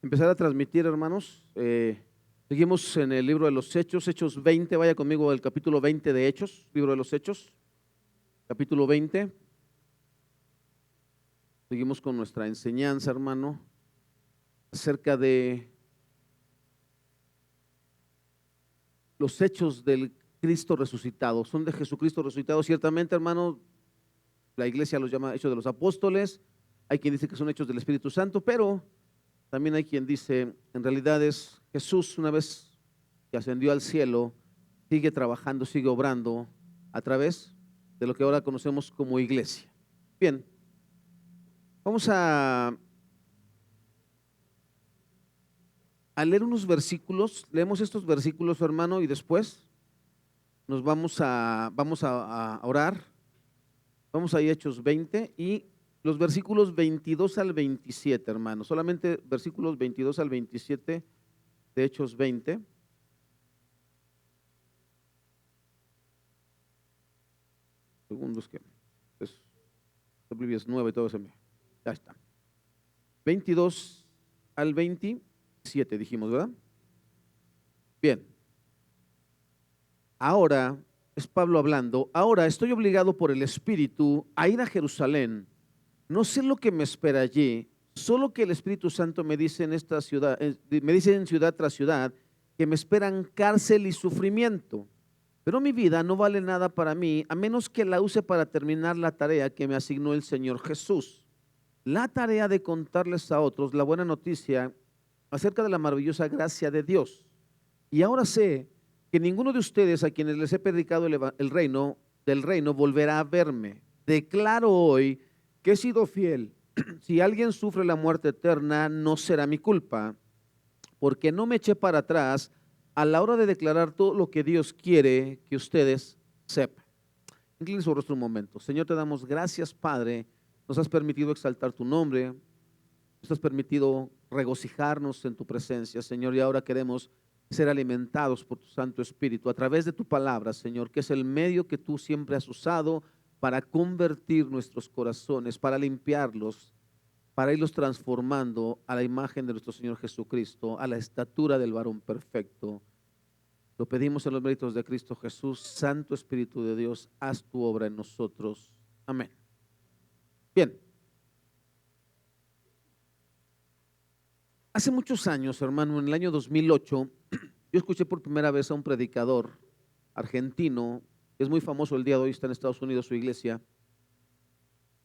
empezar a transmitir, hermanos. Seguimos en el libro de los Hechos, Hechos 20. Vaya conmigo al capítulo 20 de Hechos, libro de los Hechos, capítulo 20. Seguimos con nuestra enseñanza, hermano, acerca de los hechos del Cristo resucitado. Son de Jesucristo resucitado. Ciertamente, hermano, la iglesia los llama Hechos de los Apóstoles. Hay quien dice que son hechos del Espíritu Santo, pero también hay quien dice, en realidad es Jesús, una vez que ascendió al cielo, sigue trabajando, sigue obrando a través de lo que ahora conocemos como iglesia. Bien, vamos a leer unos versículos. Leemos estos versículos, hermano, y después nos vamos a orar. Vamos a Hechos 20 y los versículos 22 al 27, hermano. Solamente versículos 22 al 27 de Hechos 20. Segundos que es Biblia es nueva y todo se me. Ya está. 22 al 27 dijimos, ¿verdad? Bien. Ahora, es Pablo hablando, ahora estoy obligado por el Espíritu a ir a Jerusalén. No sé lo que me espera allí, solo que el Espíritu Santo me dice en esta ciudad, me dice en ciudad tras ciudad, que me esperan cárcel y sufrimiento. Pero mi vida no vale nada para mí, a menos que la use para terminar la tarea que me asignó el Señor Jesús. La tarea de contarles a otros la buena noticia acerca de la maravillosa gracia de Dios. Y ahora sé que ninguno de ustedes a quienes les he predicado el reino del reino volverá a verme. Declaro hoy que he sido fiel. Si alguien sufre la muerte eterna, no será mi culpa, porque no me eché para atrás a la hora de declarar todo lo que Dios quiere que ustedes sepan. Inclinen su rostro un momento. Señor, te damos gracias, Padre. Nos has permitido exaltar tu nombre, nos has permitido regocijarnos en tu presencia, Señor, y ahora queremos ser alimentados por tu Santo Espíritu a través de tu palabra, Señor, que es el medio que tú siempre has usado para convertir nuestros corazones, para limpiarlos, para irlos transformando a la imagen de nuestro Señor Jesucristo, a la estatura del varón perfecto. Lo pedimos en los méritos de Cristo Jesús. Santo Espíritu de Dios, haz tu obra en nosotros. Amén. Bien. Hace muchos años, hermano, en el año 2008, yo escuché por primera vez a un predicador argentino, que es muy famoso el día de hoy, está en Estados Unidos su iglesia,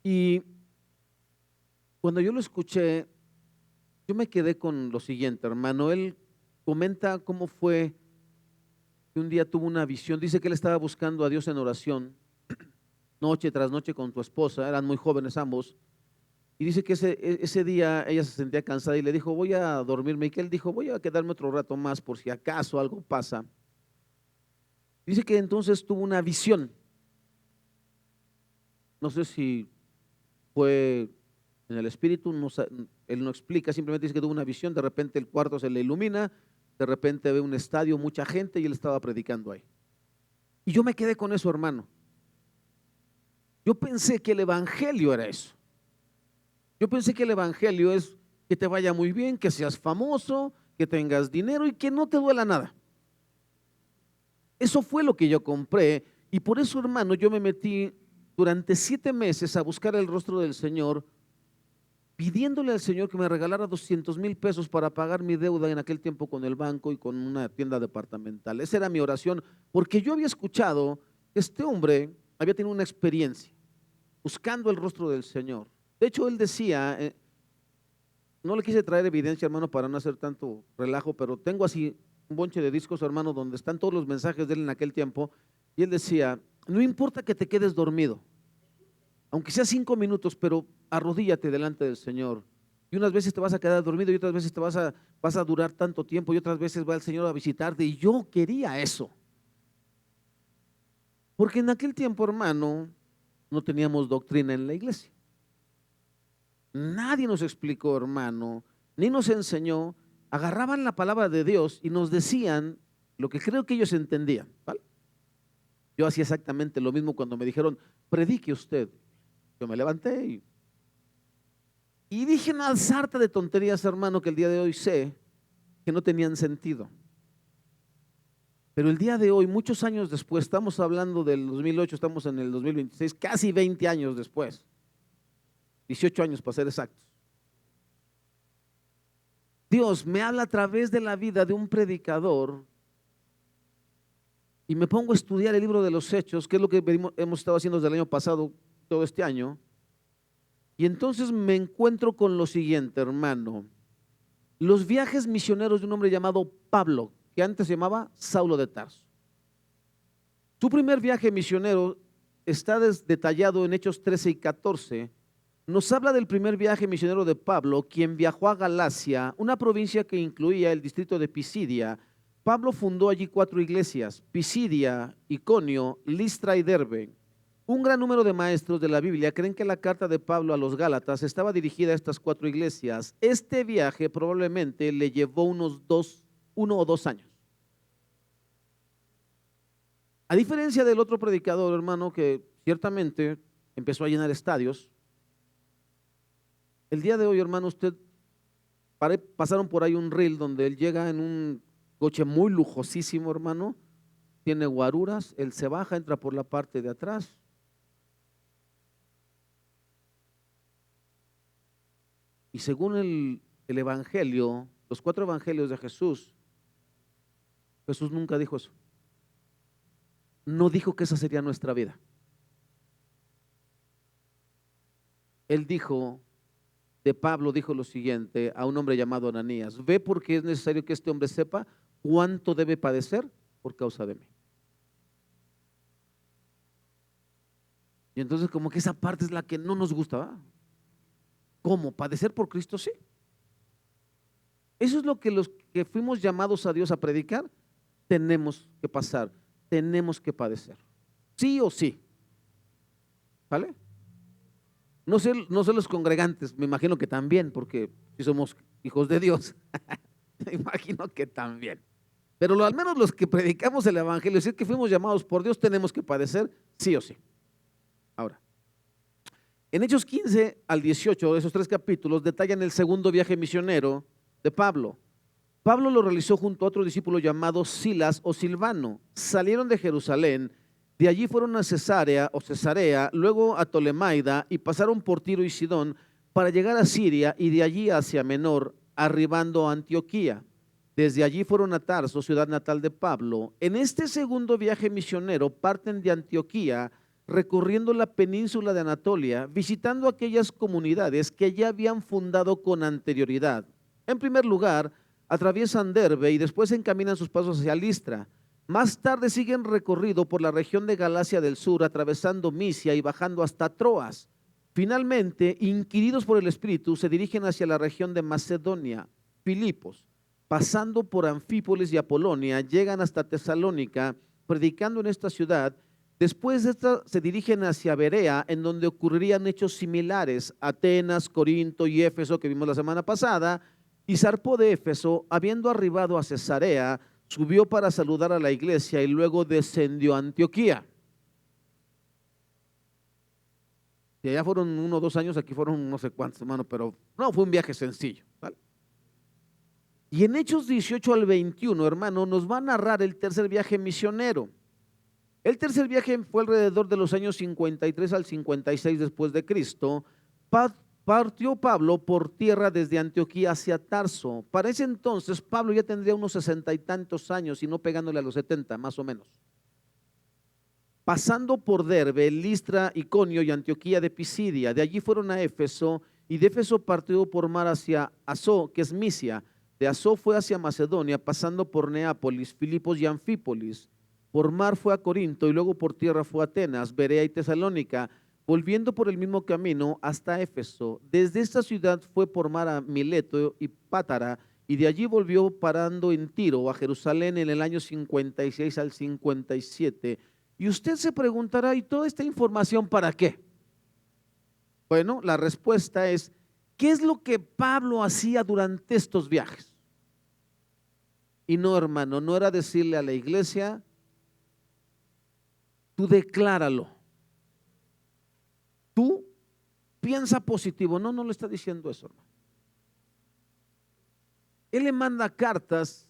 y cuando yo lo escuché, yo me quedé con lo siguiente, hermano. Él comenta cómo fue que un día tuvo una visión, dice que él estaba buscando a Dios en oración, noche tras noche con tu esposa, eran muy jóvenes ambos, y dice que ese día ella se sentía cansada y le dijo, voy a dormirme, y que él dijo, voy a quedarme otro rato más por si acaso algo pasa. Dice que entonces tuvo una visión, no sé si fue en el espíritu, no, él no explica, simplemente dice que tuvo una visión, de repente el cuarto se le ilumina, de repente ve un estadio, mucha gente y él estaba predicando ahí. Y yo me quedé con eso, hermano. Yo pensé que el evangelio era eso. Yo pensé que el evangelio es que te vaya muy bien, que seas famoso, que tengas dinero y que no te duela nada. Eso fue lo que yo compré y por eso, hermano, yo me metí durante 7 meses a buscar el rostro del Señor, pidiéndole al Señor que me regalara 200,000 pesos para pagar mi deuda en aquel tiempo con el banco y con una tienda departamental. Esa era mi oración, porque yo había escuchado que este hombre había tenido una experiencia buscando el rostro del Señor. De hecho, él decía, no le quise traer evidencia, hermano, para no hacer tanto relajo, pero tengo así un bonche de discos, hermano, donde están todos los mensajes de él en aquel tiempo, y él decía, no importa que te quedes dormido, aunque sea 5 minutos, pero arrodíllate delante del Señor. Y unas veces te vas a quedar dormido y otras veces vas a durar tanto tiempo y otras veces va el Señor a visitarte. Y yo quería eso. Porque en aquel tiempo, hermano, no teníamos doctrina en la iglesia. Nadie nos explicó, hermano, ni nos enseñó. Agarraban la palabra de Dios y nos decían lo que creo que ellos entendían, ¿vale? Yo hacía exactamente lo mismo cuando me dijeron, predique usted. Yo me levanté Y dije una sarta de tonterías, hermano, que el día de hoy sé que no tenían sentido. Pero el día de hoy, muchos años después, estamos hablando del 2008, estamos en el 2026, casi 20 años después, 18 años para ser exactos. Dios me habla a través de la vida de un predicador y me pongo a estudiar el libro de los Hechos, que es lo que hemos estado haciendo desde el año pasado, todo este año. Y entonces me encuentro con lo siguiente, hermano. Los viajes misioneros de un hombre llamado Pablo, que antes se llamaba Saulo de Tarso. Su primer viaje misionero está detallado en Hechos 13 y 14. Nos habla del primer viaje misionero de Pablo, quien viajó a Galacia, una provincia que incluía el distrito de Pisidia. Pablo fundó allí 4 iglesias: Pisidia, Iconio, Listra y Derbe. Un gran número de maestros de la Biblia creen que la carta de Pablo a los Gálatas estaba dirigida a estas 4 iglesias. Este viaje probablemente le llevó uno o dos años. A diferencia del otro predicador, hermano, que ciertamente empezó a llenar estadios, el día de hoy, hermano, pasaron por ahí un reel donde él llega en un coche muy lujosísimo, hermano, tiene guaruras, él se baja, entra por la parte de atrás. Y según el evangelio, los 4 evangelios de Jesús, Jesús nunca dijo eso. No dijo que esa sería nuestra vida. Él dijo, de Pablo dijo lo siguiente a un hombre llamado Ananías: ve, porque es necesario que este hombre sepa cuánto debe padecer por causa de mí. Y entonces como que esa parte es la que no nos gusta, ¿verdad? ¿Cómo? ¿Padecer por Cristo? Sí. Eso es lo que los que fuimos llamados a Dios a predicar tenemos que pasar, tenemos que padecer. Sí o sí. ¿Vale? No sé los congregantes, me imagino que también, porque si somos hijos de Dios, me imagino que también. Pero al menos los que predicamos el evangelio, si es que fuimos llamados por Dios, tenemos que padecer sí o sí. Ahora, en Hechos 15 al 18, esos 3 capítulos detallan el segundo viaje misionero de Pablo. Pablo lo realizó junto a otro discípulo llamado Silas o Silvano. Salieron de Jerusalén, de allí fueron a Cesarea, luego a Tolemaida y pasaron por Tiro y Sidón para llegar a Siria y de allí hacia Menor, arribando a Antioquía. Desde allí fueron a Tarso, ciudad natal de Pablo. En este segundo viaje misionero parten de Antioquía, recorriendo la península de Anatolia, visitando aquellas comunidades que ya habían fundado con anterioridad. En primer lugar, atraviesan Derbe y después encaminan sus pasos hacia Listra. Más tarde siguen recorrido por la región de Galacia del Sur, atravesando Misia y bajando hasta Troas. Finalmente, inquiridos por el Espíritu, se dirigen hacia la región de Macedonia, Filipos. Pasando por Anfípolis y Apolonia, llegan hasta Tesalónica, predicando en esta ciudad. Después de esta se dirigen hacia Berea, en donde ocurrirían hechos similares: Atenas, Corinto y Éfeso, que vimos la semana pasada. Y zarpó de Éfeso, habiendo arribado a Cesarea, subió para saludar a la iglesia y luego descendió a Antioquía. Y allá fueron 1 o 2 años, aquí fueron no sé cuántos, hermano, pero no, fue un viaje sencillo, ¿vale? Y en Hechos 18 al 21, hermano, nos va a narrar el tercer viaje misionero. El tercer viaje fue alrededor de los años 53 al 56 después de Cristo. Partió Pablo por tierra desde Antioquía hacia Tarso. Para ese entonces Pablo ya tendría unos 60 y tantos años, y no pegándole a los 70, más o menos. Pasando por Derbe, Listra, Iconio y Antioquía de Pisidia. De allí fueron a Éfeso, y de Éfeso partió por mar hacia Asó, que es Misia. De Asó fue hacia Macedonia, pasando por Neápolis, Filipos y Anfípolis. Por mar fue a Corinto y luego por tierra fue a Atenas, Berea y Tesalónica, volviendo por el mismo camino hasta Éfeso. Desde esta ciudad fue por mar a Mileto y Pátara, y de allí volvió parando en Tiro a Jerusalén en el año 56 al 57. Y usted se preguntará, ¿y toda esta información para qué? Bueno, la respuesta es, ¿qué es lo que Pablo hacía durante estos viajes? Y no, hermano, no era decirle a la iglesia: tú decláralo, tú piensa positivo. No, no le está diciendo eso, hermano. Él le manda cartas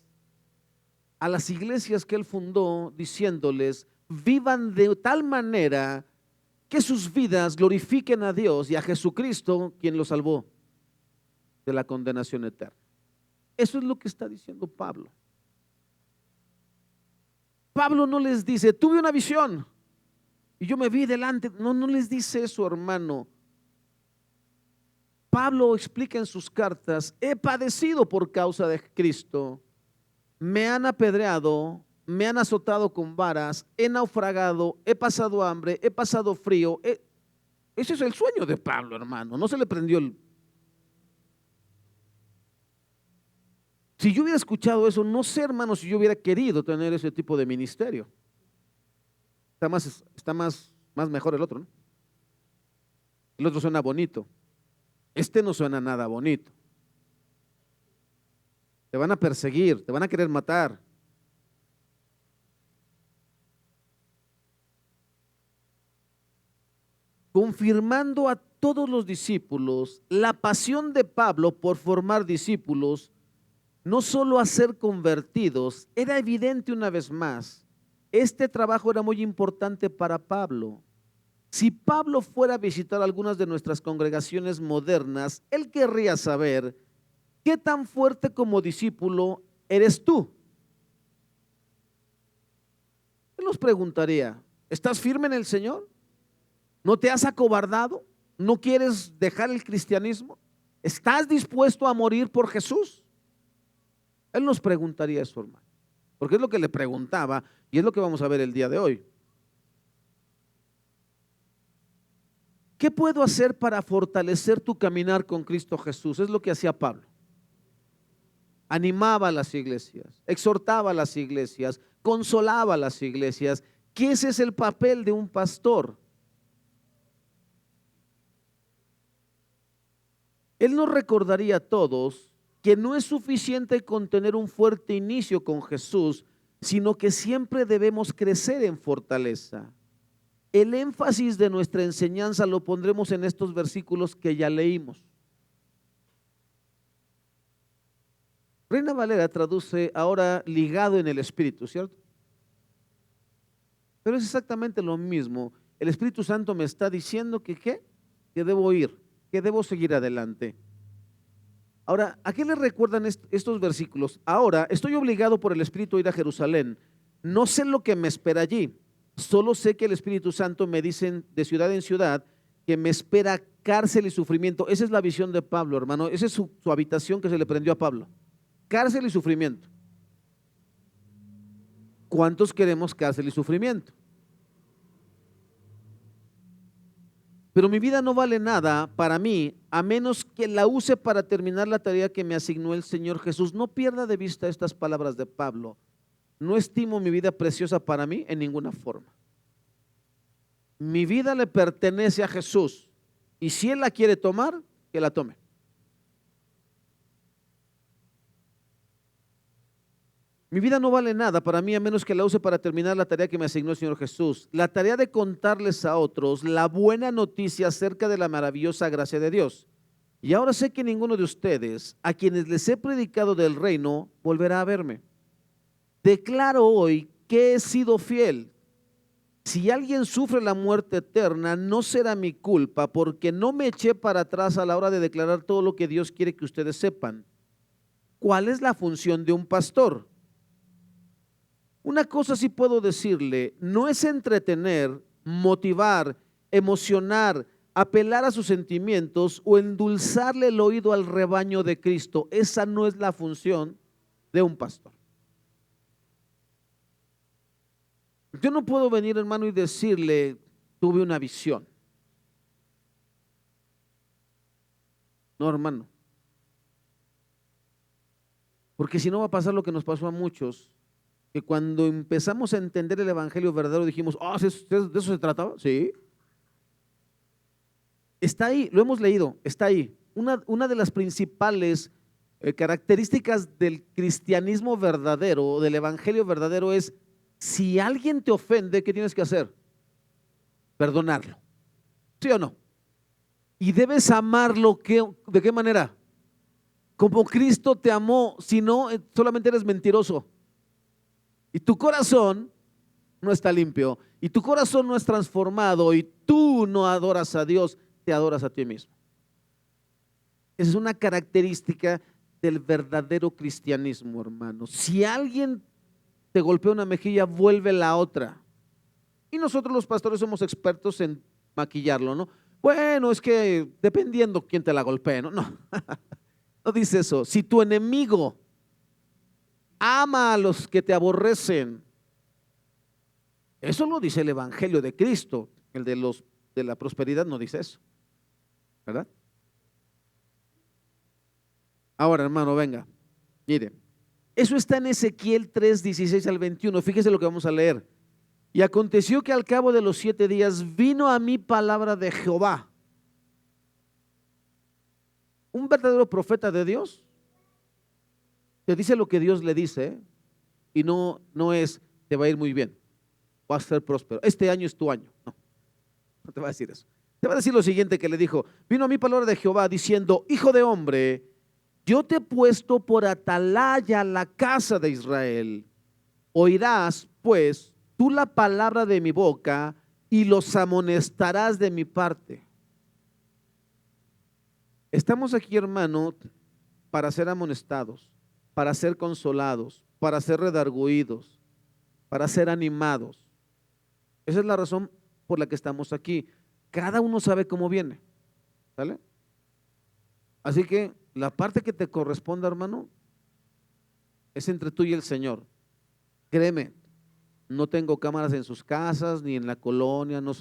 a las iglesias que él fundó diciéndoles: vivan de tal manera que sus vidas glorifiquen a Dios y a Jesucristo, quien los salvó de la condenación eterna. Eso es lo que está diciendo Pablo. Pablo no les dice: tuve una visión y yo me vi delante. No, no les dice eso, hermano. Pablo explica en sus cartas: he padecido por causa de Cristo, me han apedreado, me han azotado con varas, he naufragado, he pasado hambre, he pasado frío. Ese es el sueño de Pablo, hermano. No se le prendió el... Si yo hubiera escuchado eso, no sé, hermano, si yo hubiera querido tener ese tipo de ministerio. Está más mejor el otro, ¿no? El otro suena bonito. Este no suena nada bonito. Te van a perseguir, te van a querer matar. Confirmando a todos los discípulos la pasión de Pablo por formar discípulos, no solo a ser convertidos. Era evidente una vez más, este trabajo era muy importante para Pablo. Si Pablo fuera a visitar algunas de nuestras congregaciones modernas, él querría saber: ¿qué tan fuerte como discípulo eres tú? Él nos preguntaría: ¿estás firme en el Señor? ¿No te has acobardado? ¿No quieres dejar el cristianismo? ¿Estás dispuesto a morir por Jesús? Él nos preguntaría eso, hermano, porque es lo que le preguntaba y es lo que vamos a ver el día de hoy. ¿Qué puedo hacer para fortalecer tu caminar con Cristo Jesús? Es lo que hacía Pablo. Animaba a las iglesias, exhortaba a las iglesias, consolaba a las iglesias, que ese es el papel de un pastor. Él nos recordaría a todos que no es suficiente con tener un fuerte inicio con Jesús, sino que siempre debemos crecer en fortaleza. El énfasis de nuestra enseñanza lo pondremos en estos versículos que ya leímos. Reina Valera traduce ahora ligado en el Espíritu, ¿cierto? Pero es exactamente lo mismo. El Espíritu Santo me está diciendo que ¿qué? Que debo ir, que debo seguir adelante. Ahora, ¿a qué le recuerdan estos versículos? Ahora estoy obligado por el Espíritu a ir a Jerusalén. No sé lo que me espera allí. Solo sé que el Espíritu Santo me dice de ciudad en ciudad que me espera cárcel y sufrimiento. Esa es la visión de Pablo, hermano. Esa es su habitación que se le prendió a Pablo. Cárcel y sufrimiento. ¿Cuántos queremos cárcel y sufrimiento? Pero mi vida no vale nada para mí a menos que la use para terminar la tarea que me asignó el Señor Jesús. No pierda de vista estas palabras de Pablo. No estimo mi vida preciosa para mí en ninguna forma. Mi vida le pertenece a Jesús y si Él la quiere tomar, que la tome. Mi vida no vale nada para mí a menos que la use para terminar la tarea que me asignó el Señor Jesús. La tarea de contarles a otros la buena noticia acerca de la maravillosa gracia de Dios. Y ahora sé que ninguno de ustedes, a quienes les he predicado del reino, volverá a verme. Declaro hoy que he sido fiel. Si alguien sufre la muerte eterna, no será mi culpa, porque no me eché para atrás a la hora de declarar todo lo que Dios quiere que ustedes sepan. ¿Cuál es la función de un pastor? Una cosa sí puedo decirle: no es entretener, motivar, emocionar, apelar a sus sentimientos o endulzarle el oído al rebaño de Cristo. Esa no es la función de un pastor. Yo no puedo venir, hermano, y decirle: tuve una visión. No, hermano. Porque si no va a pasar lo que nos pasó a muchos, que cuando empezamos a entender el evangelio verdadero dijimos: oh, ¿de eso se trataba? Sí. Está ahí, lo hemos leído, está ahí. Una de las principales características del cristianismo verdadero, del evangelio verdadero, es: si alguien te ofende, ¿qué tienes que hacer? Perdonarlo. ¿Sí o no? Y debes amarlo, ¿de qué manera? Como Cristo te amó, si no, solamente eres mentiroso. Y tu corazón no está limpio, y tu corazón no es transformado, y tú no adoras a Dios, te adoras a ti mismo. Esa es una característica del verdadero cristianismo, hermano. Si alguien te golpea una mejilla, vuelve la otra. Y nosotros los pastores somos expertos en maquillarlo, ¿no? Bueno, es que dependiendo quién te la golpee, ¿no? No, no dice eso. Si tu enemigo ama a los que te aborrecen, eso lo dice el Evangelio de Cristo. El de la prosperidad no dice eso, ¿verdad? Ahora, hermano, venga, mire, eso está en Ezequiel 3, 16 al 21. Fíjese lo que vamos a leer. Y aconteció que al cabo de los 7 días vino a mí palabra de Jehová. Un verdadero profeta de Dios te dice lo que Dios le dice, ¿eh? Y no es te va a ir muy bien, vas a ser próspero, este año es tu año. No, no te va a decir eso. Te va a decir lo siguiente que le dijo. Vino a mí palabra de Jehová diciendo: hijo de hombre, yo te he puesto por atalaya la casa de Israel. Oirás pues tú la palabra de mi boca y los amonestarás de mi parte. Estamos aquí, hermano, para ser amonestados, para ser consolados, para ser redarguidos, para ser animados. Esa es la razón por la que estamos aquí. Cada uno sabe cómo viene, ¿sale? Así que la parte que te corresponde, hermano, es entre tú y el Señor. Créeme, no tengo cámaras en sus casas ni en la colonia, no,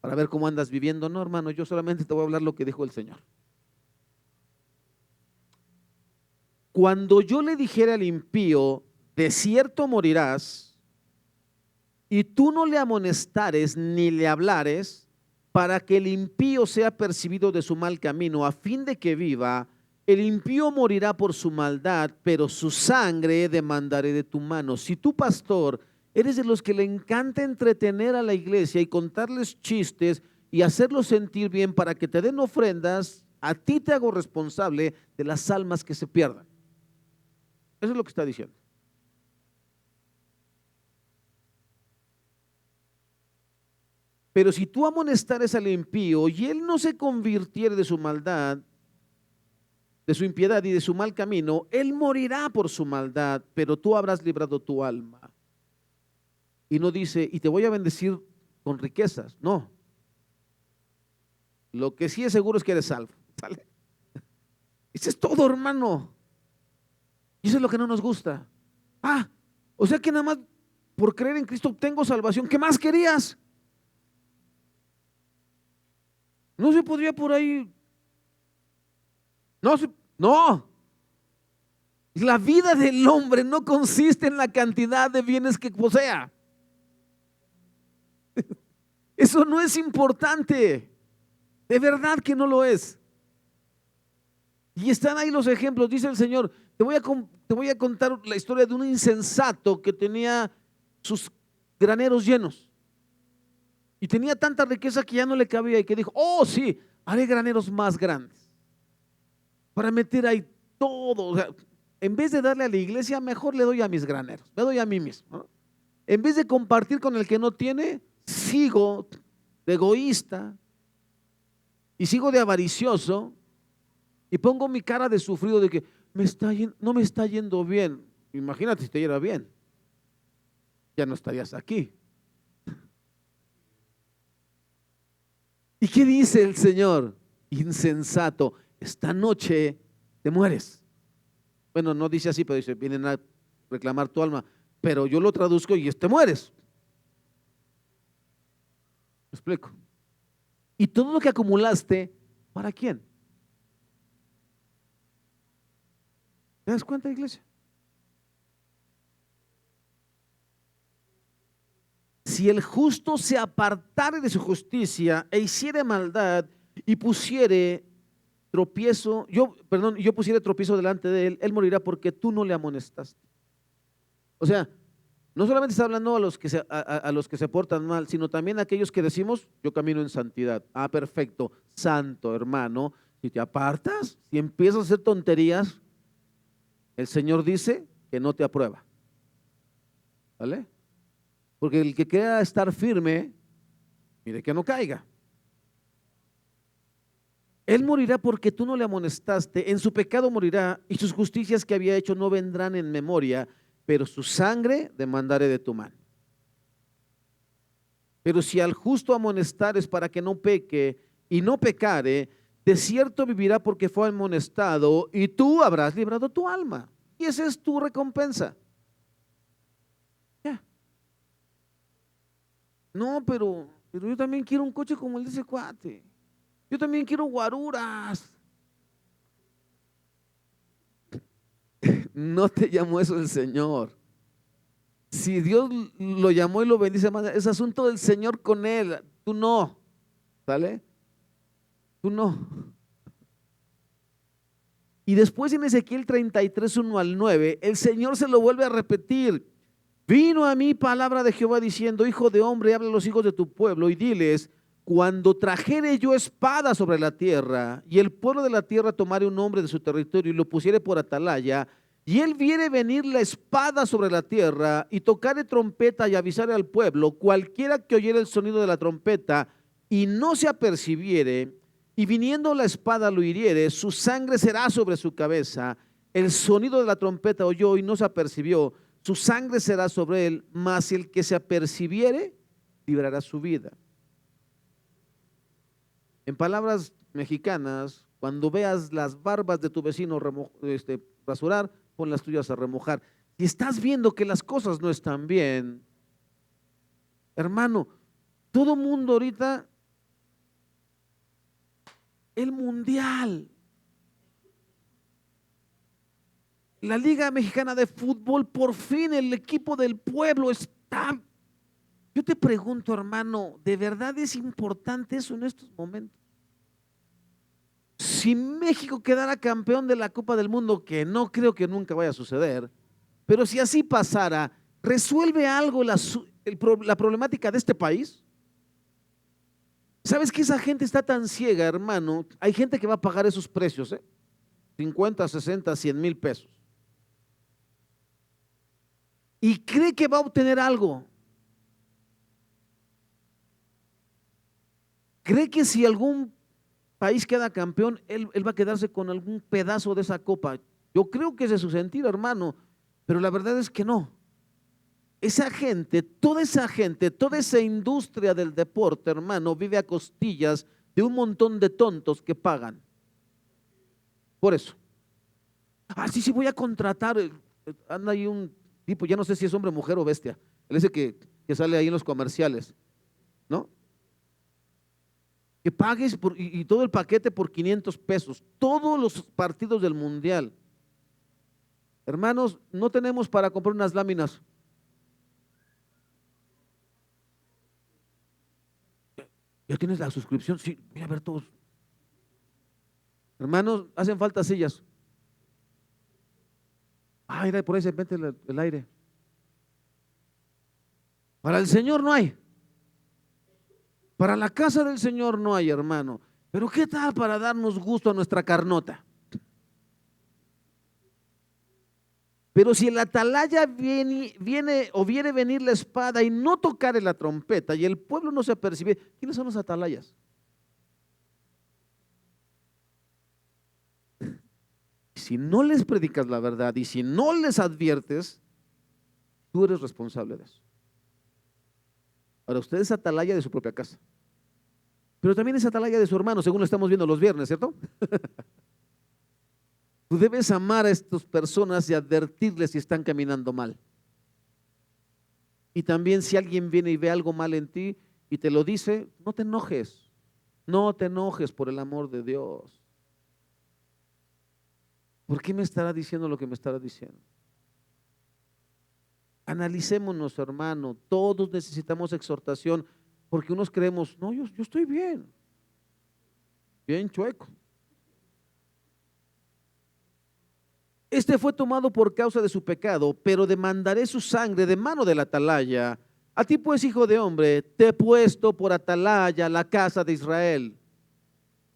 para ver cómo andas viviendo. No, hermano, yo solamente te voy a hablar lo que dijo el Señor. Cuando yo le dijera al impío, de cierto morirás, y tú no le amonestares ni le hablares, para que el impío sea percibido de su mal camino, a fin de que viva, el impío morirá por su maldad, pero su sangre demandaré de tu mano. Si tú, pastor, eres de los que le encanta entretener a la iglesia y contarles chistes y hacerlos sentir bien para que te den ofrendas, a ti te hago responsable de las almas que se pierdan. Eso es lo que está diciendo. Pero si tú amonestares al impío y él no se convirtiere de su maldad, de su impiedad y de su mal camino, él morirá por su maldad, pero tú habrás librado tu alma. Y no dice, y te voy a bendecir con riquezas. No. Lo que sí es seguro es que eres salvo. ¿Sale? Eso es todo, hermano. Y eso es lo que no nos gusta. O sea que nada más por creer en Cristo obtengo salvación. ¿Qué más querías? No se podría por ahí. No. La vida del hombre no consiste en la cantidad de bienes que posea. Eso no es importante. De verdad que no lo es. Y están ahí los ejemplos. Dice el Señor, te voy a contar la historia de un insensato que tenía sus graneros llenos. Y tenía tanta riqueza que ya no le cabía y que dijo, oh sí, haré graneros más grandes para meter ahí todo. O sea, en vez de darle a la iglesia, mejor le doy a mis graneros, me doy a mí mismo, ¿no? En vez de compartir con el que no tiene, sigo de egoísta y sigo de avaricioso y pongo mi cara de sufrido de que no me está yendo bien. Imagínate si te yera bien, ya no estarías aquí. ¿Y qué dice el Señor? Insensato, esta noche te mueres. Bueno, no dice así, pero dice, vienen a reclamar tu alma, pero yo lo traduzco y es te mueres. ¿Me explico? Y todo lo que acumulaste, ¿para quién? ¿Te das cuenta, iglesia? Si el justo se apartare de su justicia e hiciere maldad y pusiere tropiezo, yo pusiere tropiezo delante de él, él morirá porque tú no le amonestaste. O sea, No solamente está hablando a los que a los que se portan mal, sino también a aquellos que decimos, yo camino en santidad. Ah, perfecto, santo hermano. Si te apartas, si empiezas a hacer tonterías, el Señor dice que no te aprueba. ¿Vale? Porque el que quiera estar firme, mire que no caiga. Él morirá porque tú no le amonestaste, en su pecado morirá y sus justicias que había hecho no vendrán en memoria, pero su sangre demandaré de tu mano. Pero si al justo amonestares para que no peque y no pecare, de cierto vivirá porque fue amonestado y tú habrás librado tu alma. Y esa es tu recompensa. Ya. No, pero yo también quiero un coche como el de ese cuate. Yo también quiero guaruras. No te llamó eso el Señor. Si Dios lo llamó y lo bendice más, es asunto del Señor con él. Tú no. ¿Sale? Tú no. Y después en Ezequiel 33, 1 al 9, el Señor se lo vuelve a repetir. Vino a mí palabra de Jehová diciendo, hijo de hombre, habla a los hijos de tu pueblo y diles, cuando trajere yo espada sobre la tierra y el pueblo de la tierra tomare un hombre de su territorio y lo pusiere por atalaya, y él viere venir la espada sobre la tierra y tocare trompeta y avisare al pueblo, cualquiera que oyere el sonido de la trompeta y no se apercibiere, y viniendo la espada lo hiriere, su sangre será sobre su cabeza. El sonido de la trompeta oyó y no se apercibió, su sangre será sobre él, mas el que se apercibiere librará su vida. En palabras mexicanas, cuando veas las barbas de tu vecino rasurar, pon las tuyas a remojar. Si estás viendo que las cosas no están bien, hermano, todo mundo ahorita, el mundial, la Liga Mexicana de Fútbol, por fin el equipo del pueblo está. Yo te pregunto, hermano, ¿de verdad es importante eso en estos momentos? Si México quedara campeón de la Copa del Mundo, que no creo que nunca vaya a suceder, pero si así pasara, ¿resuelve algo la problemática de este país? ¿Sabes que esa gente está tan ciega, hermano? Hay gente que va a pagar esos precios, 50, 60, 100 mil pesos. Y cree que va a obtener algo. Cree que si algún país queda campeón, él va a quedarse con algún pedazo de esa copa. Yo creo que ese es su sentido, hermano, pero la verdad es que no. Esa gente, toda esa industria del deporte, hermano, vive a costillas de un montón de tontos que pagan. Por eso. Ah, sí, voy a contratar. Anda ahí un tipo, ya no sé si es hombre, mujer o bestia. Él ese que sale ahí en los comerciales, ¿no? Que pagues y todo el paquete por 500 pesos, todos los partidos del mundial. Hermanos, no tenemos para comprar unas láminas. ¿Ya tienes la suscripción? Sí, voy a ver todos. Hermanos, hacen falta sillas. Ah, mira, por ahí se mete el aire. Para el Señor no hay. Para la casa del Señor no hay, hermano. Pero ¿qué tal para darnos gusto a nuestra carnota? Pero si el atalaya viene o viene venir la espada y no tocare la trompeta y el pueblo no se apercibe, ¿quiénes son los atalayas? Si no les predicas la verdad y si no les adviertes, tú eres responsable de eso. Ahora, usted es atalaya de su propia casa, pero también es atalaya de su hermano, según lo estamos viendo los viernes, ¿cierto? Tú debes amar a estas personas y advertirles si están caminando mal. Y también si alguien viene y ve algo mal en ti y te lo dice, no te enojes. No te enojes por el amor de Dios. ¿Por qué me estará diciendo lo que me estará diciendo? Analicémonos, hermano. Todos necesitamos exhortación porque unos creemos, no, yo estoy bien. Bien chueco. Este fue tomado por causa de su pecado, pero demandaré su sangre de mano del atalaya. A ti pues, hijo de hombre, te he puesto por atalaya la casa de Israel.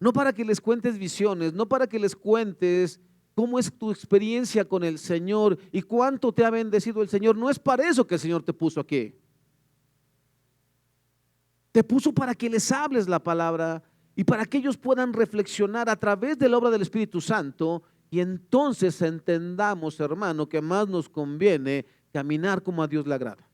No para que les cuentes visiones, no para que les cuentes cómo es tu experiencia con el Señor y cuánto te ha bendecido el Señor. No es para eso que el Señor te puso aquí. Te puso para que les hables la palabra y para que ellos puedan reflexionar a través de la obra del Espíritu Santo, y entonces entendamos, hermano, que más nos conviene caminar como a Dios le agrada.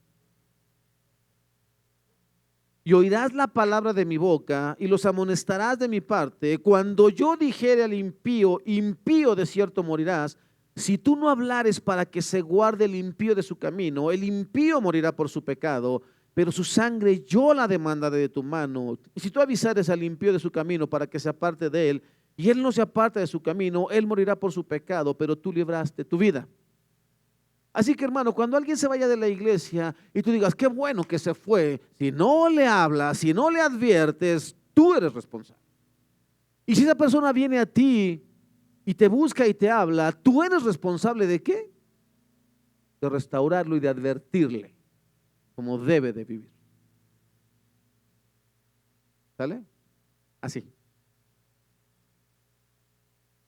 Y oirás la palabra de mi boca y los amonestarás de mi parte. Cuando yo dijere al impío, impío de cierto morirás, si tú no hablares para que se guarde el impío de su camino, el impío morirá por su pecado, pero su sangre yo la demandaré de tu mano. Y si tú avisares al impío de su camino para que se aparte de él, y él no se aparta de su camino, él morirá por su pecado, pero tú libraste tu vida. Así que, hermano, cuando alguien se vaya de la iglesia y tú digas, qué bueno que se fue, si no le hablas, si no le adviertes, tú eres responsable. Y si esa persona viene a ti y te busca y te habla, ¿tú eres responsable de qué? De restaurarlo y de advertirle como debe de vivir. ¿Sale? Así.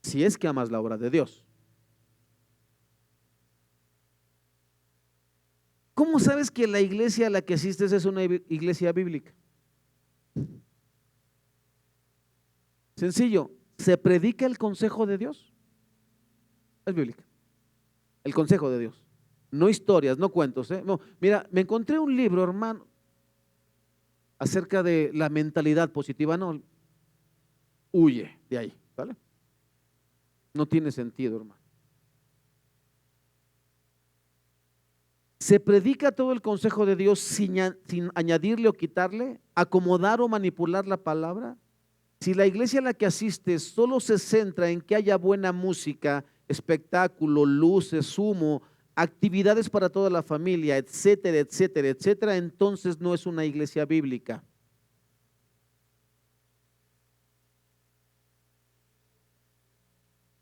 Si es que amas la obra de Dios. ¿Cómo sabes que la iglesia a la que asistes es una iglesia bíblica? Sencillo, se predica el consejo de Dios. Es bíblica. El consejo de Dios. No historias, no cuentos. No, mira, me encontré un libro, hermano, acerca de la mentalidad positiva. No, huye de ahí, ¿vale? No tiene sentido, hermano. Se predica todo el consejo de Dios sin añadirle o quitarle, acomodar o manipular la palabra. Si la iglesia a la que asistes solo se centra en que haya buena música, espectáculo, luces, humo, actividades para toda la familia, etcétera, etcétera, etcétera, entonces no es una iglesia bíblica.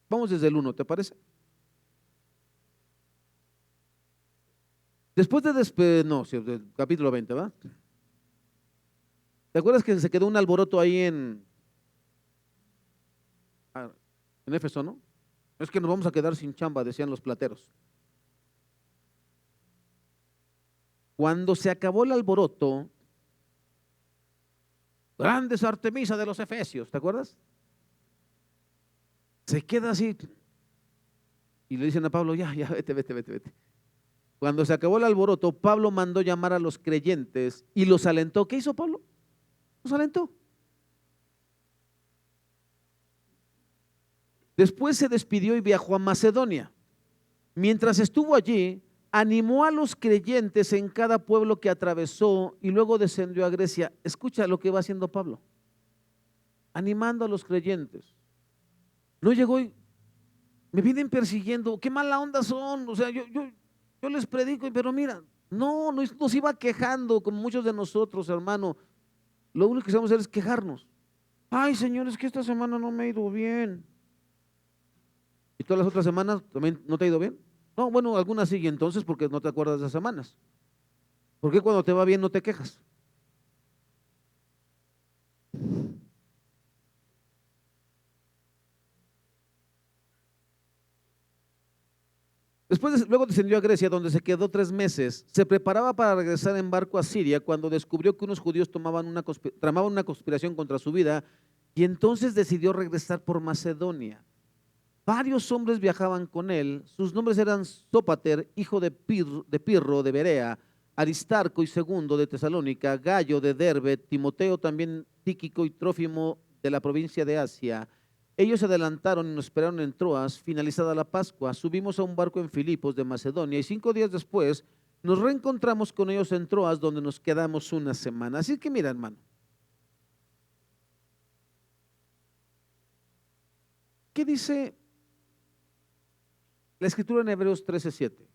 Vamos desde el 1, ¿te parece? Después no, sí, del capítulo 20, ¿va? ¿Te acuerdas que se quedó un alboroto ahí en Éfeso, no? Es que nos vamos a quedar sin chamba, decían los plateros. Cuando se acabó el alboroto, grandes Artemisa de los Efesios, ¿te acuerdas? Se queda así y le dicen a Pablo, ya, vete. Cuando se acabó el alboroto, Pablo mandó llamar a los creyentes y los alentó. ¿Qué hizo Pablo? Los alentó. Después se despidió y viajó a Macedonia. Mientras estuvo allí, animó a los creyentes en cada pueblo que atravesó y luego descendió a Grecia. Escucha lo que va haciendo Pablo, animando a los creyentes. No llegó y me vienen persiguiendo, qué mala onda son, o sea, yo les predico, pero mira, no nos iba quejando como muchos de nosotros, hermano. Lo único que sabemos hacer es quejarnos. Ay, Señor, es que esta semana no me ha ido bien. ¿Y todas las otras semanas también no te ha ido bien? No, bueno, algunas sí, entonces, porque no te acuerdas de las semanas. ¿Por qué cuando te va bien no te quejas? Luego descendió a Grecia, donde se quedó 3 meses. Se preparaba para regresar en barco a Siria cuando descubrió que unos judíos tramaban una conspiración contra su vida, y entonces decidió regresar por Macedonia. Varios hombres viajaban con él. Sus nombres eran Sópater, hijo de Pirro de Berea, Aristarco y Segundo de Tesalónica, Gallo de Derbe, Timoteo también, Tíquico y Trófimo de la provincia de Asia. Ellos se adelantaron y nos esperaron en Troas. Finalizada la Pascua, subimos a un barco en Filipos de Macedonia y 5 días después nos reencontramos con ellos en Troas, donde nos quedamos una semana. Así que mira, hermano, ¿qué dice la escritura en Hebreos 13:7?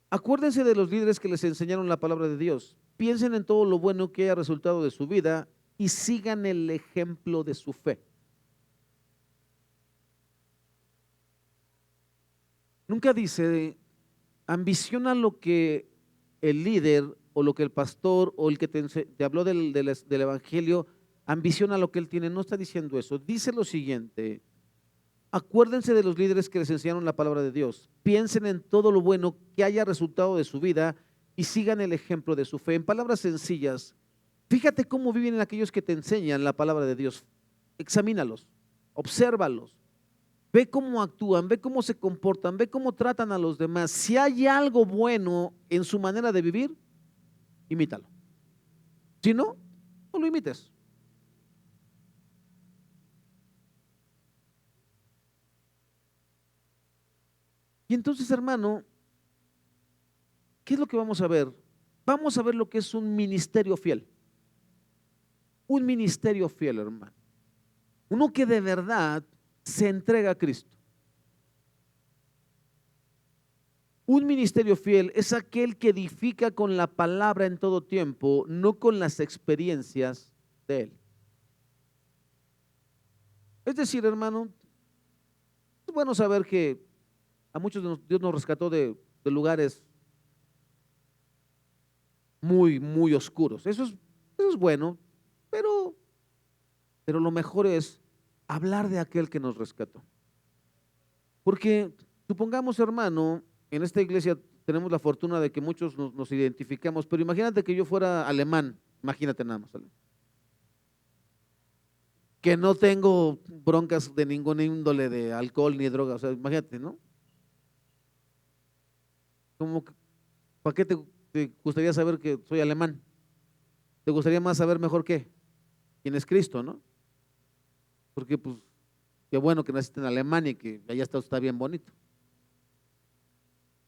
Acuérdense de los líderes que les enseñaron la palabra de Dios. Piensen en todo lo bueno que haya resultado de su vida y sigan el ejemplo de su fe. Nunca dice, ambiciona lo que el líder o lo que el pastor o el que te habló del evangelio, ambiciona lo que él tiene. No está diciendo eso. Dice lo siguiente: acuérdense de los líderes que les enseñaron la palabra de Dios. Piensen en todo lo bueno que haya resultado de su vida y sigan el ejemplo de su fe. En palabras sencillas, fíjate cómo viven aquellos que te enseñan la palabra de Dios. Examínalos, obsérvalos, ve cómo actúan, ve cómo se comportan, ve cómo tratan a los demás. Si hay algo bueno en su manera de vivir, imítalo. Si no, no lo imites. Y entonces, hermano, ¿qué es lo que vamos a ver? Vamos a ver lo que es un ministerio fiel. Un ministerio fiel, hermano. Uno que de verdad se entrega a Cristo. Un ministerio fiel es aquel que edifica con la palabra en todo tiempo, no con las experiencias de él. Es decir, hermano, es bueno saber que a muchos Dios nos rescató de lugares muy, muy oscuros. Eso es bueno, pero, pero lo mejor es hablar de aquel que nos rescató. Porque supongamos, hermano, en esta iglesia tenemos la fortuna de que muchos nos identificamos, pero imagínate que yo fuera alemán, imagínate nada más, ¿vale? Que no tengo broncas de ninguna índole de alcohol ni droga, o sea, imagínate, ¿no? Como, ¿para qué te gustaría saber que soy alemán? ¿Te gustaría más saber mejor qué? ¿Quién es Cristo, no? Porque pues, qué bueno que naciste en Alemania y que allá está bien bonito.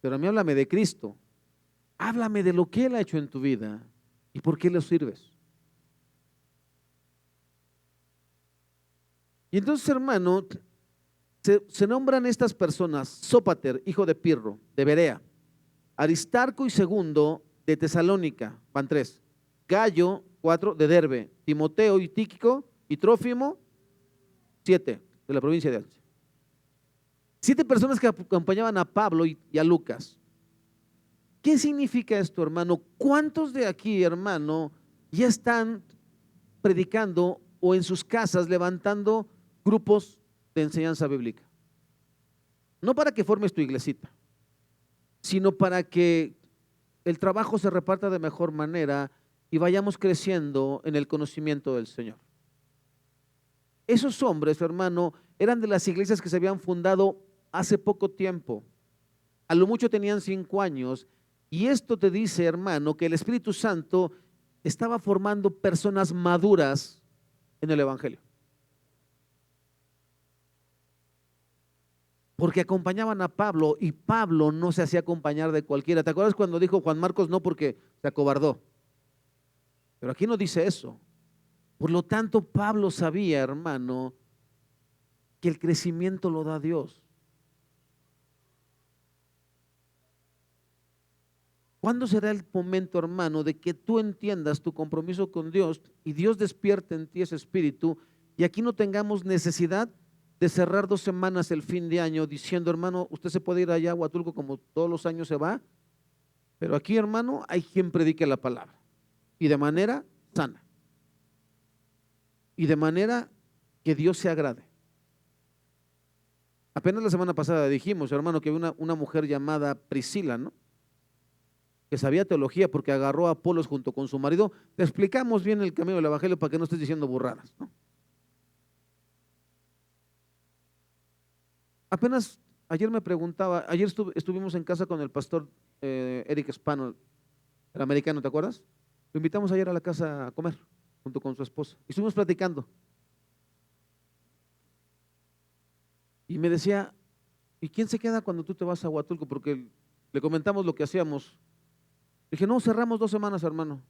Pero a mí háblame de Cristo, háblame de lo que Él ha hecho en tu vida y por qué le sirves. Y entonces, hermano, se nombran estas personas: Sópater, hijo de Pirro, de Berea; Aristarco y Segundo, de Tesalónica, van tres; Gallo, cuatro, de Derbe; Timoteo y Tíquico y Trófimo, siete, de la provincia de Asia. Siete personas que acompañaban a Pablo y a Lucas. ¿Qué significa esto, hermano? ¿Cuántos de aquí, hermano, ya están predicando o en sus casas levantando grupos de enseñanza bíblica? No para que formes tu iglesita, sino para que el trabajo se reparta de mejor manera y vayamos creciendo en el conocimiento del Señor. Esos hombres, hermano, eran de las iglesias que se habían fundado hace poco tiempo. A lo mucho tenían 5 años. Y esto te dice, hermano, que el Espíritu Santo estaba formando personas maduras en el Evangelio. Porque acompañaban a Pablo y Pablo no se hacía acompañar de cualquiera. ¿Te acuerdas cuando dijo Juan Marcos no porque se acobardó? Pero aquí no dice eso. Por lo tanto, Pablo sabía, hermano, que el crecimiento lo da Dios. ¿Cuándo será el momento, hermano, de que tú entiendas tu compromiso con Dios y Dios despierte en ti ese espíritu y aquí no tengamos necesidad de cerrar 2 semanas el fin de año diciendo, hermano, usted se puede ir allá a Huatulco como todos los años se va, pero aquí, hermano, hay quien predique la palabra y de manera sana y de manera que Dios se agrade? Apenas la semana pasada dijimos, hermano, que había una mujer llamada Priscila, ¿no?, que sabía teología porque agarró a Apolos junto con su marido. Te explicamos bien el camino del evangelio para que no estés diciendo burradas, ¿no? Apenas ayer me preguntaba, ayer estuvimos en casa con el pastor Eric Spano, el americano, ¿te acuerdas? Lo invitamos ayer a la casa a comer junto con su esposa y estuvimos platicando. Y me decía, ¿y quién se queda cuando tú te vas a Huatulco? Porque le comentamos lo que hacíamos. Dije, no, cerramos 2 semanas, hermano,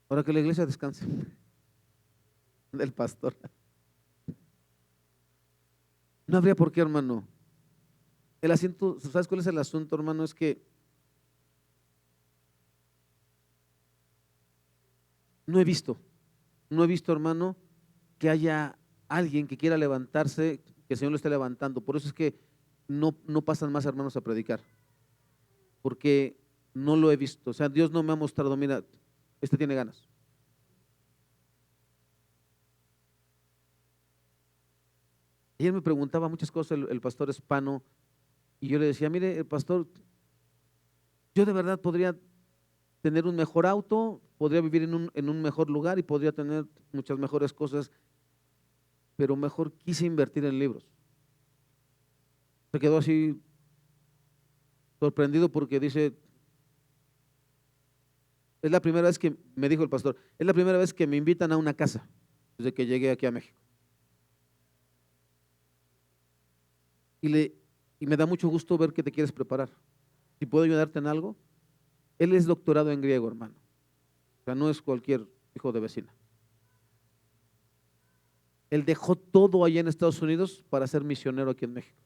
para que la iglesia descanse del pastor. No habría por qué, hermano. El asunto, ¿sabes cuál es el asunto, hermano? Es que no he visto, hermano, que haya alguien que quiera levantarse que el Señor lo está levantando. Por eso es que no pasan más hermanos a predicar, porque no lo he visto. O sea, Dios no me ha mostrado, mira, este tiene ganas. Ayer me preguntaba muchas cosas el pastor Espano, y yo le decía, mire, el pastor, yo de verdad podría tener un mejor auto, podría vivir en un mejor lugar y podría tener muchas mejores cosas, pero mejor quise invertir en libros. Se quedó así sorprendido porque dice, es la primera vez que, me dijo el pastor, es la primera vez que me invitan a una casa desde que llegué aquí a México. Y me da mucho gusto ver que te quieres preparar. Si puedo ayudarte en algo. Él es doctorado en griego, hermano. O sea, no es cualquier hijo de vecina. Él dejó todo allá en Estados Unidos para ser misionero aquí en México.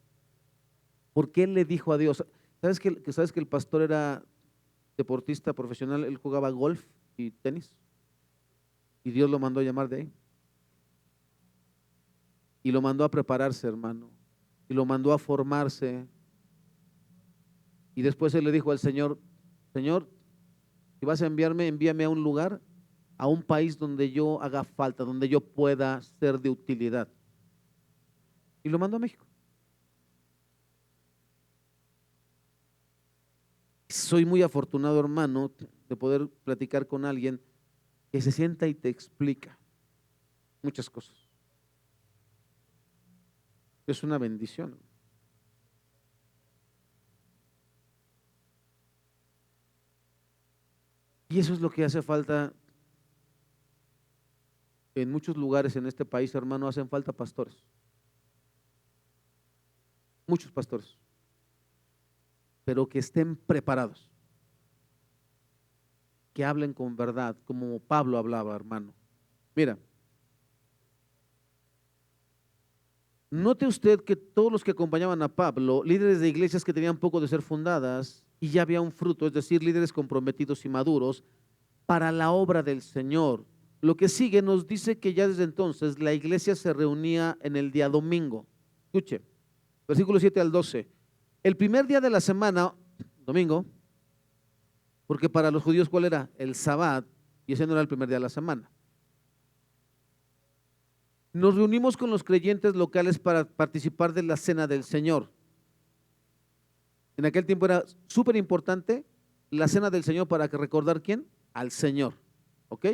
Porque él le dijo a Dios, ¿sabes que el pastor era deportista profesional? Él jugaba golf y tenis. Y Dios lo mandó a llamar de ahí. Y lo mandó a prepararse, hermano. Y lo mandó a formarse. Y después él le dijo al Señor, Señor, si vas a enviarme, envíame a un lugar, a un país donde yo haga falta, donde yo pueda ser de utilidad. Y lo mandó a México. Soy muy afortunado, hermano, de poder platicar con alguien que se sienta y te explica muchas cosas. Es una bendición. Y eso es lo que hace falta en muchos lugares en este país, hermano. Hacen falta pastores. Muchos pastores. Pero que estén preparados. Que hablen con verdad, como Pablo hablaba, hermano. Mira, note usted que todos los que acompañaban a Pablo, líderes de iglesias que tenían poco de ser fundadas, y ya había un fruto, es decir, líderes comprometidos y maduros para la obra del Señor. Lo que sigue nos dice que ya desde entonces la iglesia se reunía en el día domingo. Escuche, versículo 7 al 12. El primer día de la semana, domingo, porque para los judíos, ¿cuál era? El Sabbat, y ese no era el primer día de la semana. Nos reunimos con los creyentes locales para participar de la cena del Señor. En aquel tiempo era súper importante la cena del Señor para recordar ¿quién? Al Señor. ¿Ok?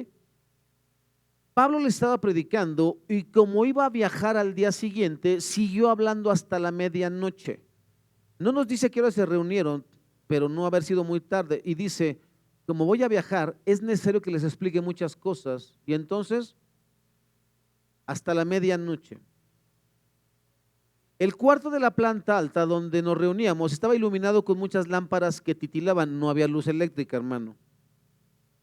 Pablo le estaba predicando y como iba a viajar al día siguiente, siguió hablando hasta la medianoche. No nos dice a qué hora se reunieron, pero no haber sido muy tarde. Y dice, como voy a viajar, es necesario que les explique muchas cosas. Y entonces, hasta la medianoche. El cuarto de la planta alta donde nos reuníamos estaba iluminado con muchas lámparas que titilaban, no había luz eléctrica, hermano.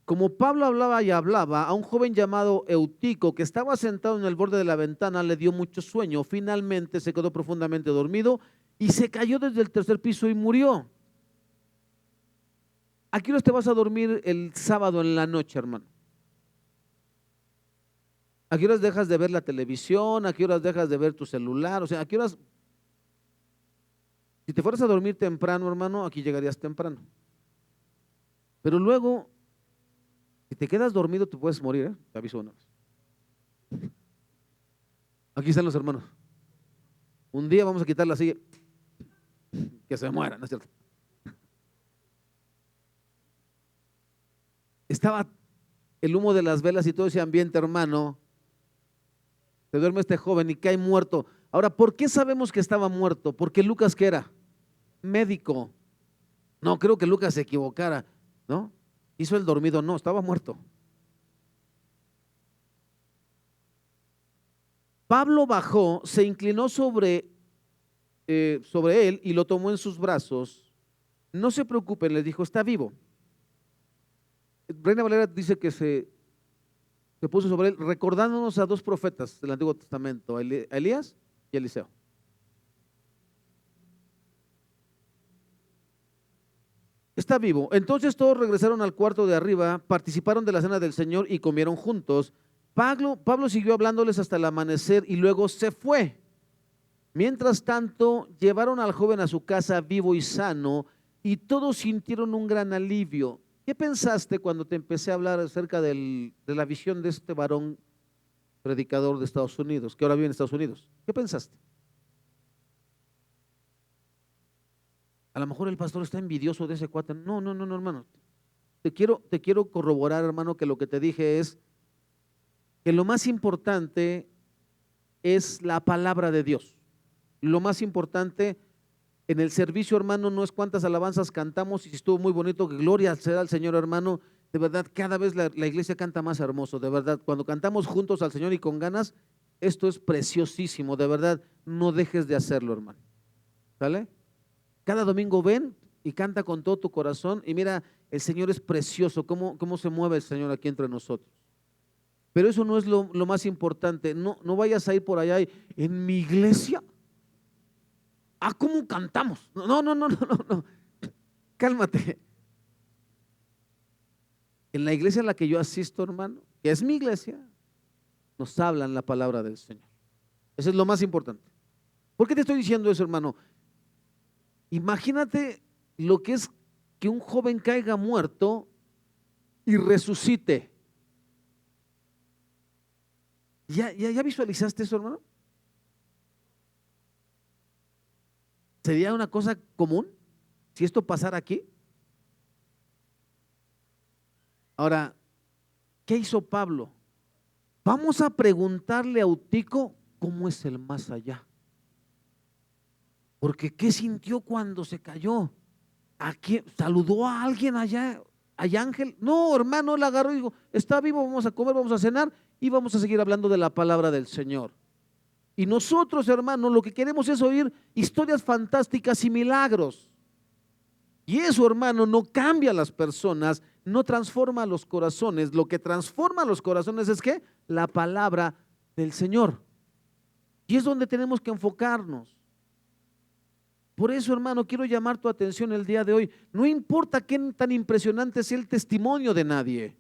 Como Pablo hablaba y hablaba, a un joven llamado Eutico, que estaba sentado en el borde de la ventana, le dio mucho sueño. Finalmente se quedó profundamente dormido y se cayó desde el tercer piso y murió. ¿A qué horas te vas a dormir el sábado en la noche, hermano? ¿A qué horas dejas de ver la televisión? ¿A qué horas dejas de ver tu celular? O sea, ¿a qué horas? Si te fueras a dormir temprano, hermano, aquí llegarías temprano. Pero luego, si te quedas dormido, te puedes morir, ¿eh? Te aviso una vez. Aquí están los hermanos. Un día vamos a quitar la silla, que se mueran, ¿no es cierto? Estaba el humo de las velas y todo ese ambiente, hermano. Se duerme este joven y cae muerto. Ahora, ¿por qué sabemos que estaba muerto? Porque Lucas, ¿qué era? Médico. No, creo que Lucas se equivocara, ¿no? Hizo el dormido, no, estaba muerto. Pablo bajó, se inclinó sobre él y lo tomó en sus brazos. No se preocupen, les dijo, está vivo. Reina Valera dice que se puso sobre él, recordándonos a dos profetas del Antiguo Testamento, a Elías y Eliseo. Está vivo. Entonces todos regresaron al cuarto de arriba, participaron de la cena del Señor y comieron juntos. Pablo siguió hablándoles hasta el amanecer y luego se fue. Mientras tanto, llevaron al joven a su casa vivo y sano y todos sintieron un gran alivio. ¿Qué pensaste cuando te empecé a hablar acerca de la visión de este varón predicador de Estados Unidos, que ahora vive en Estados Unidos? ¿Qué pensaste? A lo mejor el pastor está envidioso de ese cuate. No, no, no, no, hermano. Te quiero corroborar, hermano, que lo que te dije es que lo más importante es la palabra de Dios. Lo más importante en el servicio, hermano, no es cuántas alabanzas cantamos y si estuvo muy bonito, que gloria será al Señor, hermano. De verdad, cada vez la iglesia canta más hermoso, de verdad. Cuando cantamos juntos al Señor y con ganas, esto es preciosísimo, de verdad. No dejes de hacerlo, hermano. ¿Sale? Cada domingo ven y canta con todo tu corazón y mira, el Señor es precioso, cómo se mueve el Señor aquí entre nosotros. Pero eso no es lo más importante. No, no vayas a ir por allá en mi iglesia. Ah, ¿cómo cantamos? No, no, no, no, no, no. Cálmate. En la iglesia a la que yo asisto, hermano, que es mi iglesia, nos hablan la palabra del Señor. Eso es lo más importante. ¿Por qué te estoy diciendo eso, hermano? Imagínate lo que es que un joven caiga muerto y resucite. ¿Ya visualizaste eso, hermano? ¿Sería una cosa común si esto pasara aquí? Ahora, ¿qué hizo Pablo? Vamos a preguntarle a Eutico cómo es el más allá. Porque ¿qué sintió cuando se cayó? ¿A quién? ¿Saludó a alguien allá? ¿Hay ángel? No, hermano, él agarró y dijo, está vivo, vamos a comer, vamos a cenar y vamos a seguir hablando de la palabra del Señor. Y nosotros, hermano, lo que queremos es oír historias fantásticas y milagros. Y eso, hermano, no cambia a las personas, no transforma los corazones. Lo que transforma los corazones es ¿qué? La palabra del Señor. Y es donde tenemos que enfocarnos. Por eso, hermano, quiero llamar tu atención el día de hoy. No importa qué tan impresionante sea el testimonio de nadie.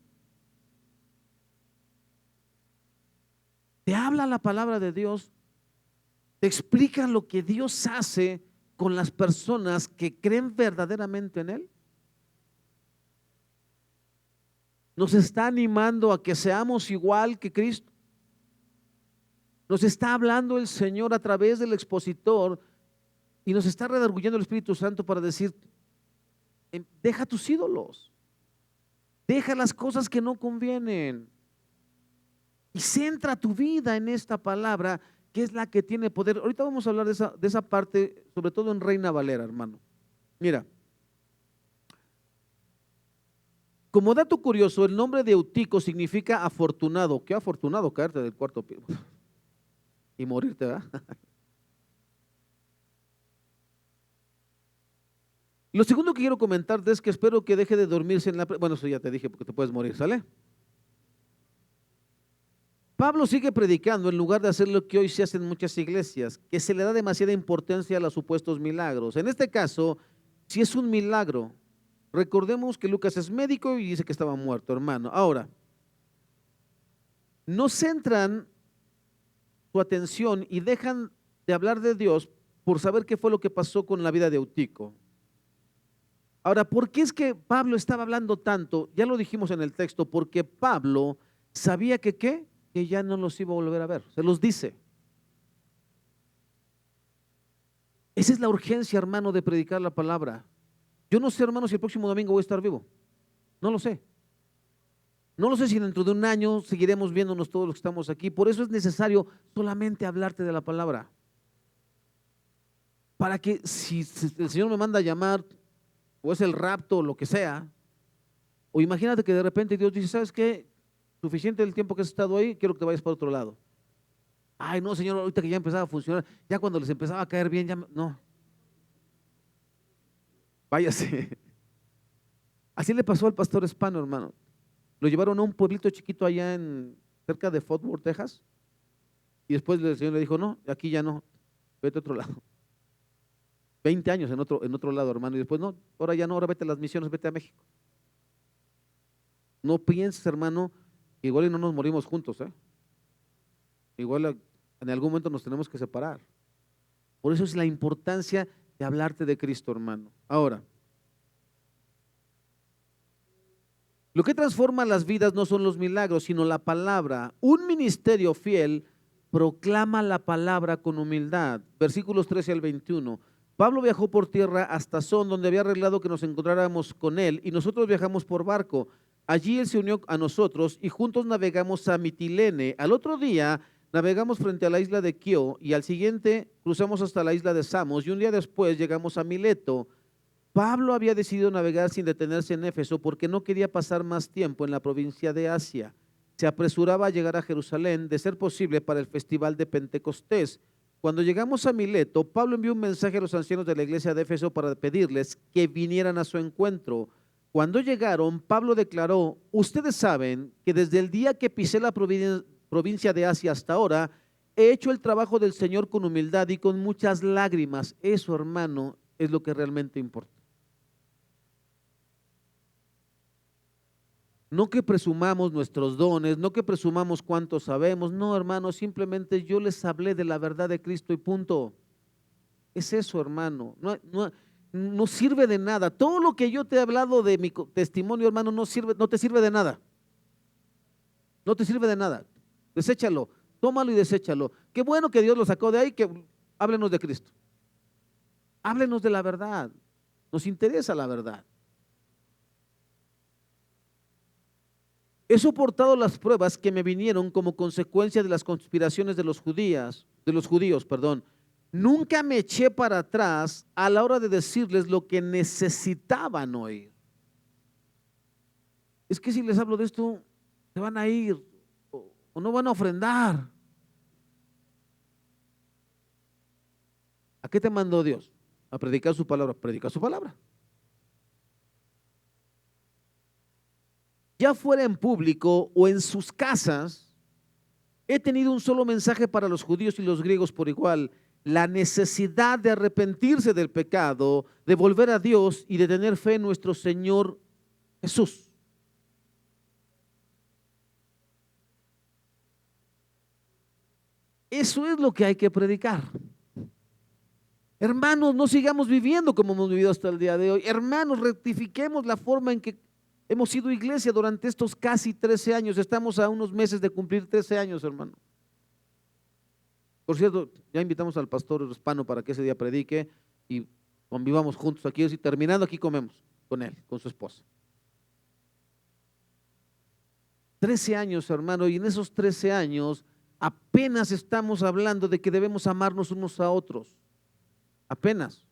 Te habla la palabra de Dios, te explica lo que Dios hace con las personas que creen verdaderamente en Él. Nos está animando a que seamos igual que Cristo. Nos está hablando el Señor a través del expositor y nos está redarguyendo el Espíritu Santo para decir, deja tus ídolos, deja las cosas que no convienen y centra tu vida en esta palabra que es la que tiene poder. Ahorita vamos a hablar de esa parte, sobre todo en Reina Valera, hermano. Mira, como dato curioso, el nombre de Eutico significa afortunado. Qué afortunado caerte del cuarto piso y morirte, ¿verdad? Lo segundo que quiero comentarte es que espero que deje de dormirse en la... Bueno, eso ya te dije porque te puedes morir, ¿sale? Pablo sigue predicando en lugar de hacer lo que hoy se hace en muchas iglesias, que se le da demasiada importancia a los supuestos milagros. En este caso, si es un milagro, recordemos que Lucas es médico y dice que estaba muerto, hermano. Ahora, no centran su atención y dejan de hablar de Dios por saber qué fue lo que pasó con la vida de Eutico. Ahora, ¿por qué es que Pablo estaba hablando tanto? Ya lo dijimos en el texto, porque Pablo sabía que ¿qué? Que ya no los iba a volver a ver. Se los dice. Esa es la urgencia, hermano, de predicar la palabra. Yo no sé, hermano, si el próximo domingo voy a estar vivo. No lo sé. No lo sé si dentro de un año seguiremos viéndonos todos los que estamos aquí. Por eso es necesario solamente hablarte de la palabra. Para que si el Señor me manda a llamar, o es el rapto, o lo que sea, o imagínate que de repente Dios dice, ¿sabes qué? Suficiente el tiempo que has estado ahí, quiero que te vayas para otro lado. Ay, no, Señor, ahorita que ya empezaba a funcionar, ya cuando les empezaba a caer bien, ya no. Váyase. Así le pasó al pastor Hispano, hermano. Lo llevaron a un pueblito chiquito allá cerca de Fort Worth, Texas. Y después el Señor le dijo, no, aquí ya no, vete a otro lado. 20 años en otro lado, hermano. Y después, no, ahora ya no, ahora vete a las misiones, vete a México. No pienses, hermano, que igual y no nos morimos juntos, ¿eh? Igual en algún momento nos tenemos que separar. Por eso es la importancia de hablarte de Cristo, hermano. Ahora, lo que transforma las vidas no son los milagros, sino la palabra. Un ministerio fiel proclama la palabra con humildad. Versículos 13 al 21. Pablo viajó por tierra hasta Asón, donde había arreglado que nos encontráramos con él, y nosotros viajamos por barco. Allí él se unió a nosotros y juntos navegamos a Mitilene. Al otro día navegamos frente a la isla de Quio y al siguiente cruzamos hasta la isla de Samos y un día después llegamos a Mileto. Pablo había decidido navegar sin detenerse en Éfeso porque no quería pasar más tiempo en la provincia de Asia. Se apresuraba a llegar a Jerusalén, de ser posible, para el festival de Pentecostés. Cuando llegamos a Mileto, Pablo envió un mensaje a los ancianos de la iglesia de Éfeso para pedirles que vinieran a su encuentro. Cuando llegaron, Pablo declaró: ustedes saben que desde el día que pisé la provincia de Asia hasta ahora, he hecho el trabajo del Señor con humildad y con muchas lágrimas. Eso, hermano, es lo que realmente importa. No que presumamos nuestros dones, no que presumamos cuánto sabemos, no, hermano, simplemente yo les hablé de la verdad de Cristo y punto. Es eso, hermano, no sirve de nada. Todo lo que yo te he hablado de mi testimonio, hermano, no te sirve de nada. No te sirve de nada. Deséchalo, tómalo y deséchalo. Qué bueno que Dios lo sacó de ahí, que háblenos de Cristo. Háblenos de la verdad. Nos interesa la verdad. He soportado las pruebas que me vinieron como consecuencia de las conspiraciones de los judíos, perdón. Nunca me eché para atrás a la hora de decirles lo que necesitaban oír. Es que si les hablo de esto, se van a ir o no van a ofrendar. ¿A qué te mandó Dios? A predicar su palabra. Predica su palabra. Ya fuera en público o en sus casas, he tenido un solo mensaje para los judíos y los griegos por igual: la necesidad de arrepentirse del pecado, de volver a Dios y de tener fe en nuestro Señor Jesús. Eso es lo que hay que predicar. Hermanos, no sigamos viviendo como hemos vivido hasta el día de hoy. Hermanos, rectifiquemos la forma en que hemos sido iglesia durante estos casi 13 años. Estamos a unos meses de cumplir 13 años, hermano. Por cierto, ya invitamos al pastor hispano para que ese día predique y convivamos juntos aquí. Y terminando aquí comemos con él, con su esposa. 13 años, hermano, y en esos 13 años apenas estamos hablando de que debemos amarnos unos a otros. Apenas.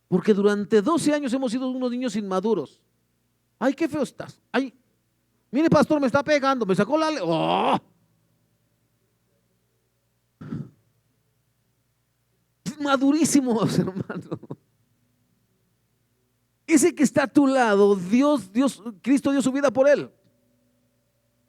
Porque durante 12 años hemos sido unos niños inmaduros. Ay, qué feo estás. Ay, mire, pastor, me está pegando, me sacó la... ¡Oh! Madurísimos, hermano. Ese que está a tu lado, Cristo dio su vida por él.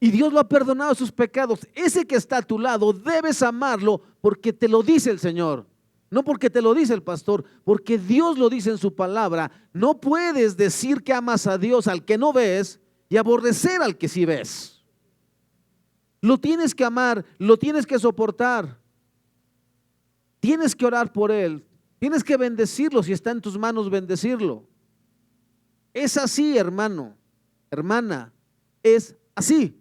Y Dios lo ha perdonado sus pecados. Ese que está a tu lado, debes amarlo porque te lo dice el Señor. No porque te lo dice el pastor, porque Dios lo dice en su palabra. No puedes decir que amas a Dios al que no ves y aborrecer al que sí ves. Lo tienes que amar, lo tienes que soportar. Tienes que orar por él. Tienes que bendecirlo si está en tus manos bendecirlo. Es así, hermano, hermana, es así.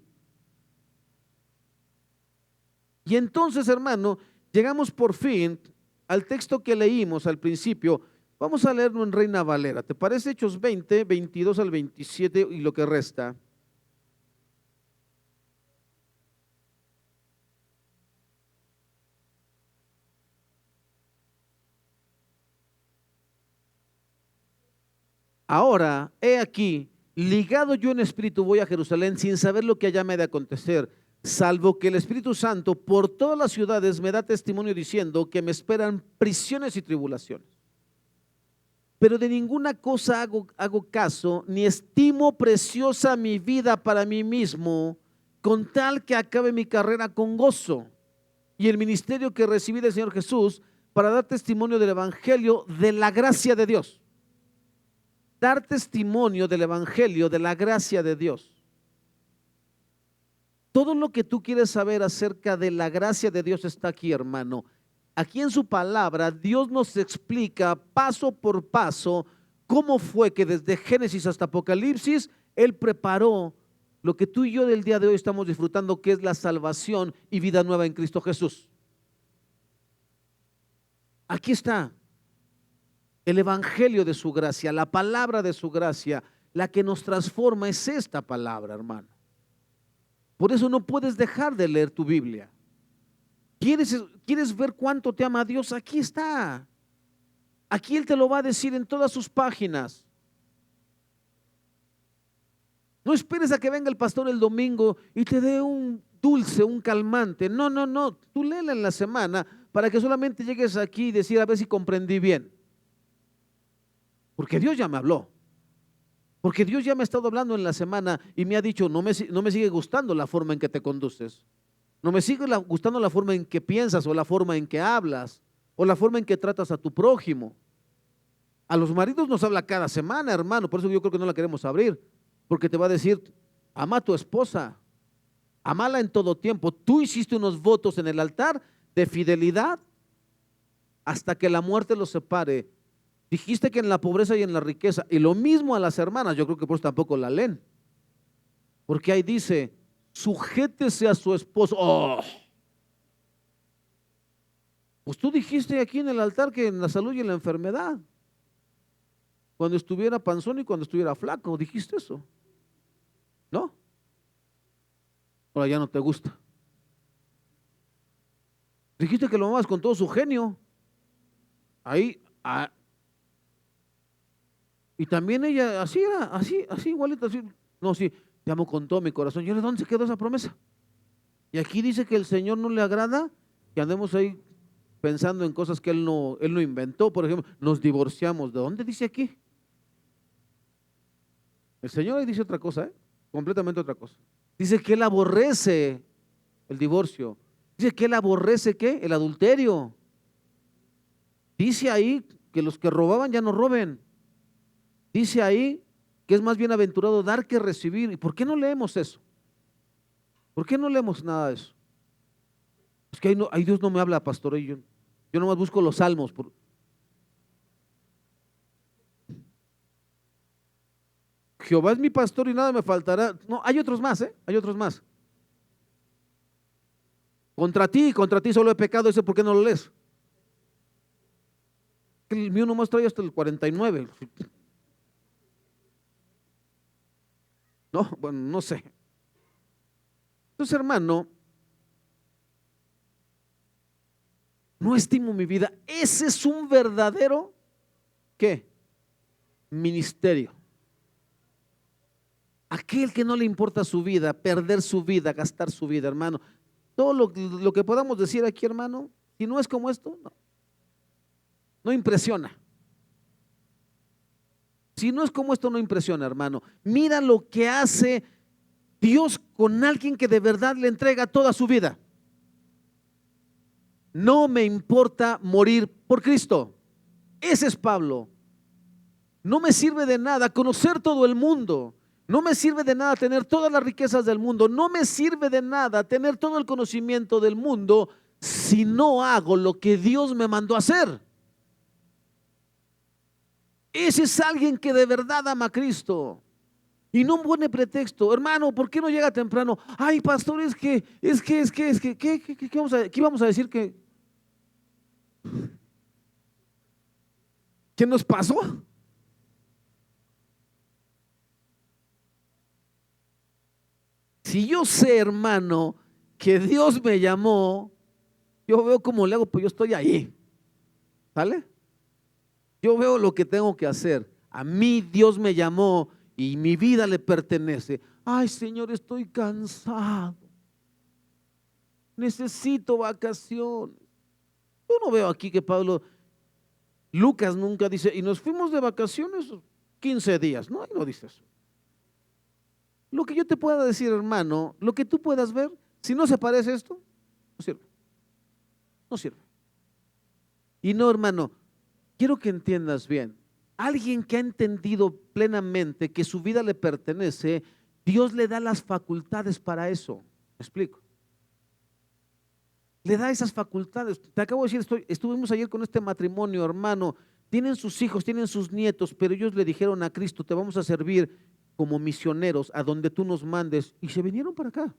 Y entonces, hermano, llegamos por fin al texto que leímos al principio. Vamos a leerlo en Reina Valera. ¿Te parece? Hechos 20, 22 al 27 y lo que resta. Ahora, he aquí, ligado yo en espíritu voy a Jerusalén sin saber lo que allá me ha de acontecer, salvo que el Espíritu Santo por todas las ciudades me da testimonio diciendo que me esperan prisiones y tribulaciones. Pero de ninguna cosa hago caso, ni estimo preciosa mi vida para mí mismo, con tal que acabe mi carrera con gozo y el ministerio que recibí del Señor Jesús para dar testimonio del Evangelio de la gracia de Dios. Dar testimonio del Evangelio de la gracia de Dios. Todo lo que tú quieres saber acerca de la gracia de Dios está aquí, hermano. Aquí en su palabra, Dios nos explica paso por paso cómo fue que desde Génesis hasta Apocalipsis, Él preparó lo que tú y yo del día de hoy estamos disfrutando, que es la salvación y vida nueva en Cristo Jesús. Aquí está el evangelio de su gracia, la palabra de su gracia, la que nos transforma es esta palabra, hermano. Por eso no puedes dejar de leer tu Biblia. ¿Quieres ver cuánto te ama Dios? Aquí está. Aquí Él te lo va a decir en todas sus páginas. No esperes a que venga el pastor el domingo y te dé un dulce, un calmante. No, no, no. Tú léela en la semana para que solamente llegues aquí y decir a ver si comprendí bien. Porque Dios ya me habló. Porque Dios ya me ha estado hablando en la semana y me ha dicho, no me sigue gustando la forma en que te conduces. No me sigue gustando la forma en que piensas o la forma en que hablas o la forma en que tratas a tu prójimo. A los maridos nos habla cada semana, hermano, por eso yo creo que no la queremos abrir, porque te va a decir, ama a tu esposa, amala en todo tiempo. Tú hiciste unos votos en el altar de fidelidad hasta que la muerte los separe. Dijiste que en la pobreza y en la riqueza, y lo mismo a las hermanas, yo creo que por eso tampoco la leen, porque ahí dice, sujétese a su esposo. Oh. Pues tú dijiste aquí en el altar que en la salud y en la enfermedad, cuando estuviera panzón y cuando estuviera flaco, dijiste eso, ¿no? Ahora ya no te gusta. Dijiste que lo amabas con todo su genio. Ahí, y también ella, así era, así igualita, así. No, sí, te amo con todo mi corazón. ¿Y dónde se quedó esa promesa? Y aquí dice que el Señor no le agrada que andemos ahí pensando en cosas que Él no inventó. Por ejemplo, nos divorciamos. ¿De dónde dice aquí? El Señor ahí dice otra cosa, completamente otra cosa. Dice que Él aborrece el divorcio. Dice que Él aborrece ¿qué? El adulterio. Dice ahí que los que robaban ya no roben. Dice ahí que es más bienaventurado dar que recibir. ¿Y por qué no leemos eso? ¿Por qué no leemos nada de eso? Es que ahí Dios no me habla, pastor. Yo nomás busco los salmos. Jehová es mi pastor y nada me faltará. No, hay otros más, hay otros más. Contra ti solo he pecado. Ese, ¿por qué no lo lees? El mío nomás trae hasta el 49. No, bueno, no sé. Entonces, hermano, no estimo mi vida. Ese es un verdadero, ¿qué? Ministerio. Aquel que no le importa su vida, perder su vida, gastar su vida, hermano. Todo lo que podamos decir aquí, hermano, si no es como esto, no impresiona. Si no es como esto, no impresiona, hermano. Mira lo que hace Dios con alguien que de verdad le entrega toda su vida. No me importa morir por Cristo. Ese es Pablo. No me sirve de nada conocer todo el mundo. No me sirve de nada tener todas las riquezas del mundo. No me sirve de nada tener todo el conocimiento del mundo si no hago lo que Dios me mandó a hacer. Ese es alguien que de verdad ama a Cristo y no pone pretexto. Hermano, ¿por qué no llega temprano? Ay, pastor, ¿qué vamos a decir que ¿qué nos pasó? Si yo sé, hermano, que Dios me llamó, yo veo cómo le hago, pues yo estoy ahí. ¿Sale? Yo veo lo que tengo que hacer. A mí Dios me llamó y mi vida le pertenece. Ay, Señor, estoy cansado. Necesito vacaciones. Yo no veo aquí que Lucas nunca dice, y nos fuimos de vacaciones 15 días. No, ahí no dice eso. Lo que yo te pueda decir, hermano, lo que tú puedas ver, si no se parece esto, no sirve. No sirve. Y no, hermano, quiero que entiendas bien. Alguien que ha entendido plenamente que su vida le pertenece, Dios le da las facultades para eso. ¿Me explico? Le da esas facultades. Te acabo de decir, estuvimos ayer con este matrimonio, hermano. Tienen sus hijos, tienen sus nietos, pero ellos le dijeron a Cristo, te vamos a servir como misioneros a donde tú nos mandes. Y se vinieron para acá.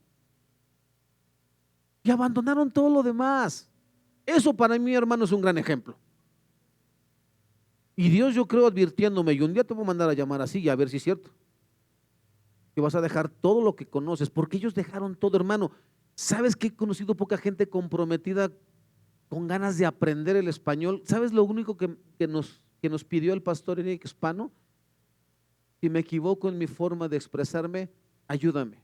Y abandonaron todo lo demás. Eso para mí, hermano, es un gran ejemplo. Y Dios, yo creo, advirtiéndome, y un día te voy a mandar a llamar así y a ver si es cierto. Que vas a dejar todo lo que conoces, porque ellos dejaron todo, hermano. ¿Sabes que he conocido poca gente comprometida con ganas de aprender el español? ¿Sabes lo único que nos pidió el pastor Enrique Hispano? Si me equivoco en mi forma de expresarme, ayúdame.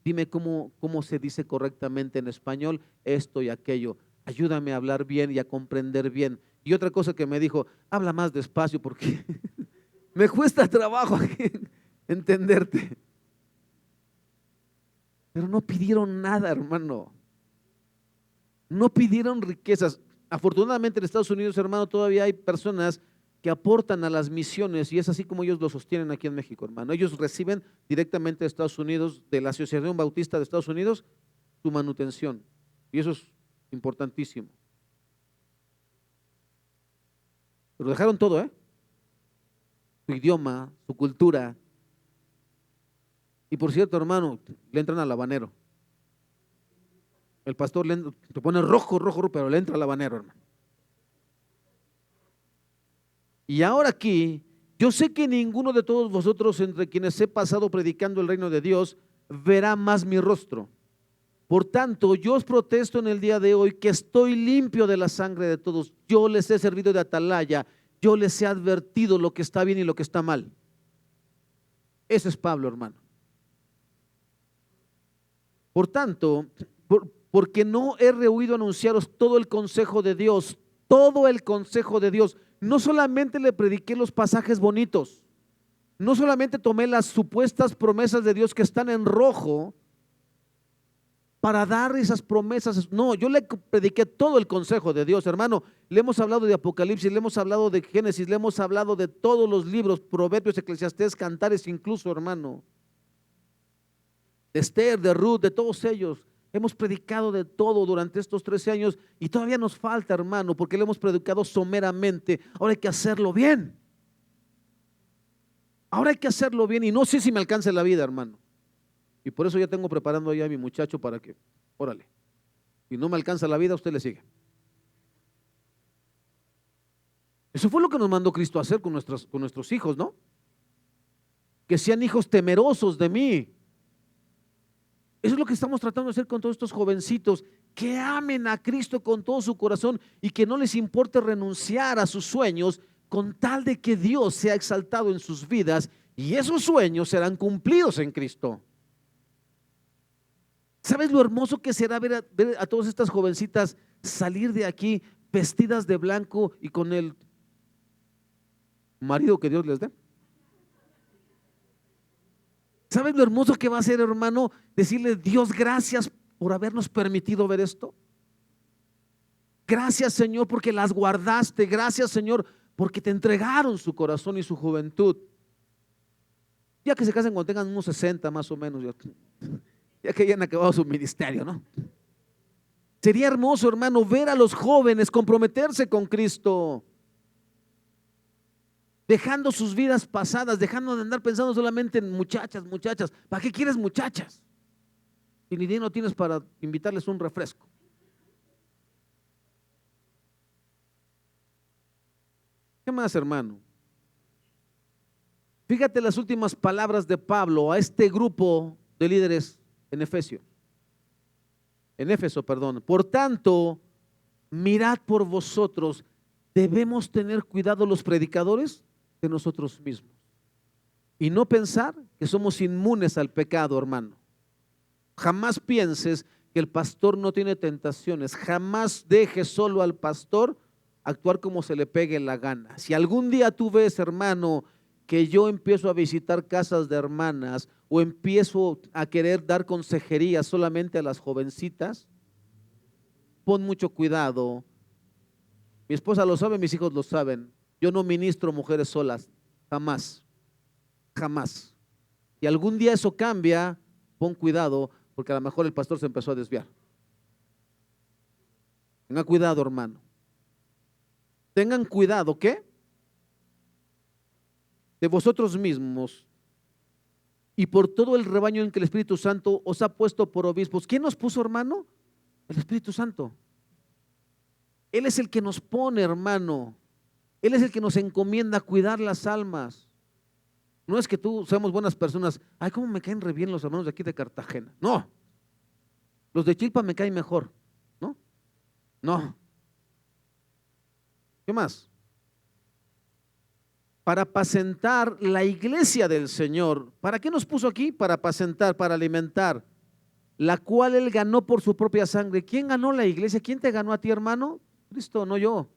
Dime cómo se dice correctamente en español esto y aquello. Ayúdame a hablar bien y a comprender bien. Y otra cosa que me dijo, habla más despacio porque me cuesta trabajo entenderte. Pero no pidieron nada, hermano. No pidieron riquezas. Afortunadamente en Estados Unidos, hermano, todavía hay personas que aportan a las misiones y es así como ellos lo sostienen aquí en México, hermano. Ellos reciben directamente de Estados Unidos, de la Asociación Bautista de Estados Unidos, su manutención. Y eso es importantísimo. Pero dejaron todo, su idioma, su cultura. Y por cierto, hermano, le entran al habanero. El pastor te pone rojo, pero le entra al habanero, hermano. Y ahora aquí, yo sé que ninguno de todos vosotros, entre quienes he pasado predicando el reino de Dios, verá más mi rostro. Por tanto, yo os protesto en el día de hoy que estoy limpio de la sangre de todos. Yo les he servido de atalaya, yo les he advertido lo que está bien y lo que está mal. Ese es Pablo, hermano. Por tanto, porque no he rehuido anunciaros todo el consejo de Dios, todo el consejo de Dios. No solamente le prediqué los pasajes bonitos, no solamente tomé las supuestas promesas de Dios que están en rojo para dar esas promesas. No, yo le prediqué todo el consejo de Dios, hermano. Le hemos hablado de Apocalipsis, le hemos hablado de Génesis, le hemos hablado de todos los libros, Proverbios, Eclesiastés, Cantares, incluso, hermano. De Esther, de Ruth, de todos ellos. Hemos predicado de todo durante estos 13 años y todavía nos falta, hermano, porque le hemos predicado someramente. Ahora hay que hacerlo bien. Ahora hay que hacerlo bien y no sé si me alcance la vida, hermano. Y por eso ya tengo preparando ya a mi muchacho para que, órale, si no me alcanza la vida, usted le sigue. Eso fue lo que nos mandó Cristo a hacer con nuestros hijos, ¿no? Que sean hijos temerosos de mí. Eso es lo que estamos tratando de hacer con todos estos jovencitos, que amen a Cristo con todo su corazón y que no les importe renunciar a sus sueños con tal de que Dios sea exaltado en sus vidas y esos sueños serán cumplidos en Cristo. ¿Sabes lo hermoso que será ver a todas estas jovencitas salir de aquí vestidas de blanco y con el marido que Dios les dé? ¿Sabes lo hermoso que va a ser, hermano? Decirle, Dios, gracias por habernos permitido ver esto. Gracias, Señor, porque las guardaste. Gracias, Señor, porque te entregaron su corazón y su juventud. Ya que se casen cuando tengan unos 60 más o menos, ya que hayan acabado su ministerio, ¿no? Sería hermoso, hermano, ver a los jóvenes comprometerse con Cristo, dejando sus vidas pasadas, dejando de andar pensando solamente en muchachas. ¿Para qué quieres muchachas? Si ni dinero tienes para invitarles un refresco. ¿Qué más, hermano? Fíjate las últimas palabras de Pablo a este grupo de líderes en Éfeso. Por tanto, mirad por vosotros, debemos tener cuidado los predicadores de nosotros mismos y no pensar que somos inmunes al pecado, hermano. Jamás pienses que el pastor no tiene tentaciones. Jamás dejes solo al pastor actuar como se le pegue la gana. Si algún día tú ves, hermano, que yo empiezo a visitar casas de hermanas o empiezo a querer dar consejería solamente a las jovencitas, pon mucho cuidado. Mi esposa lo sabe, mis hijos lo saben. Yo no ministro mujeres solas, jamás. Y algún día eso cambia, pon cuidado, porque a lo mejor el pastor se empezó a desviar. Tengan cuidado, hermano. Tengan cuidado, ¿qué? De vosotros mismos y por todo el rebaño en que el Espíritu Santo os ha puesto por obispos. ¿Quién nos puso, hermano? El Espíritu Santo. Él es el que nos pone, hermano. Él es el que nos encomienda a cuidar las almas. No es que tú seamos buenas personas. Ay, cómo me caen re bien los hermanos de aquí de Cartagena. No. Los de Chilpa me caen mejor. ¿No? No. ¿Qué más? Para apacentar la iglesia del Señor. ¿Para qué nos puso aquí? Para apacentar, para alimentar, la cual Él ganó por su propia sangre. ¿Quién ganó la iglesia? ¿Quién te ganó a ti, hermano? Cristo, no yo.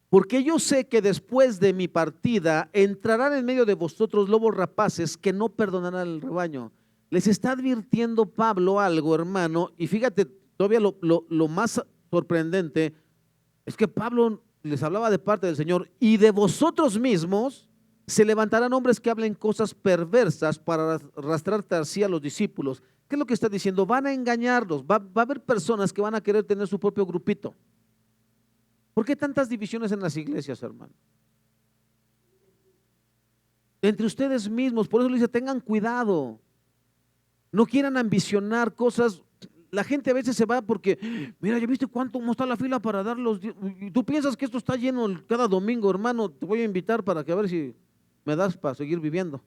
Porque yo sé que después de mi partida entrarán en medio de vosotros lobos rapaces que no perdonarán al rebaño. Les está advirtiendo Pablo algo, hermano, y fíjate, todavía lo más sorprendente es que Pablo les hablaba de parte del Señor, y de vosotros mismos se levantarán hombres que hablen cosas perversas para arrastrarte así a los discípulos. ¿Qué es lo que está diciendo? Van a engañarlos, va a haber personas que van a querer tener su propio grupito. ¿Por qué tantas divisiones en las iglesias, hermano? Entre ustedes mismos, por eso le dice, tengan cuidado. No quieran ambicionar cosas. La gente a veces se va porque, mira, ¿ya viste cómo está la fila para dar los? Y tú piensas que esto está lleno cada domingo, hermano. Te voy a invitar para que a ver si me das para seguir viviendo.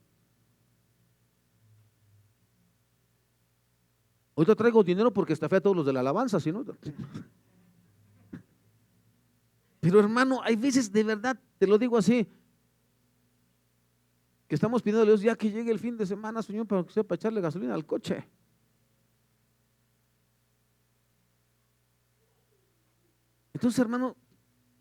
Ahorita traigo dinero porque estafé a todos los de la alabanza, si no. Pero hermano, hay veces de verdad, te lo digo así, que estamos pidiendo a Dios ya que llegue el fin de semana, Señor, para que sepa echarle gasolina al coche. Entonces, hermano,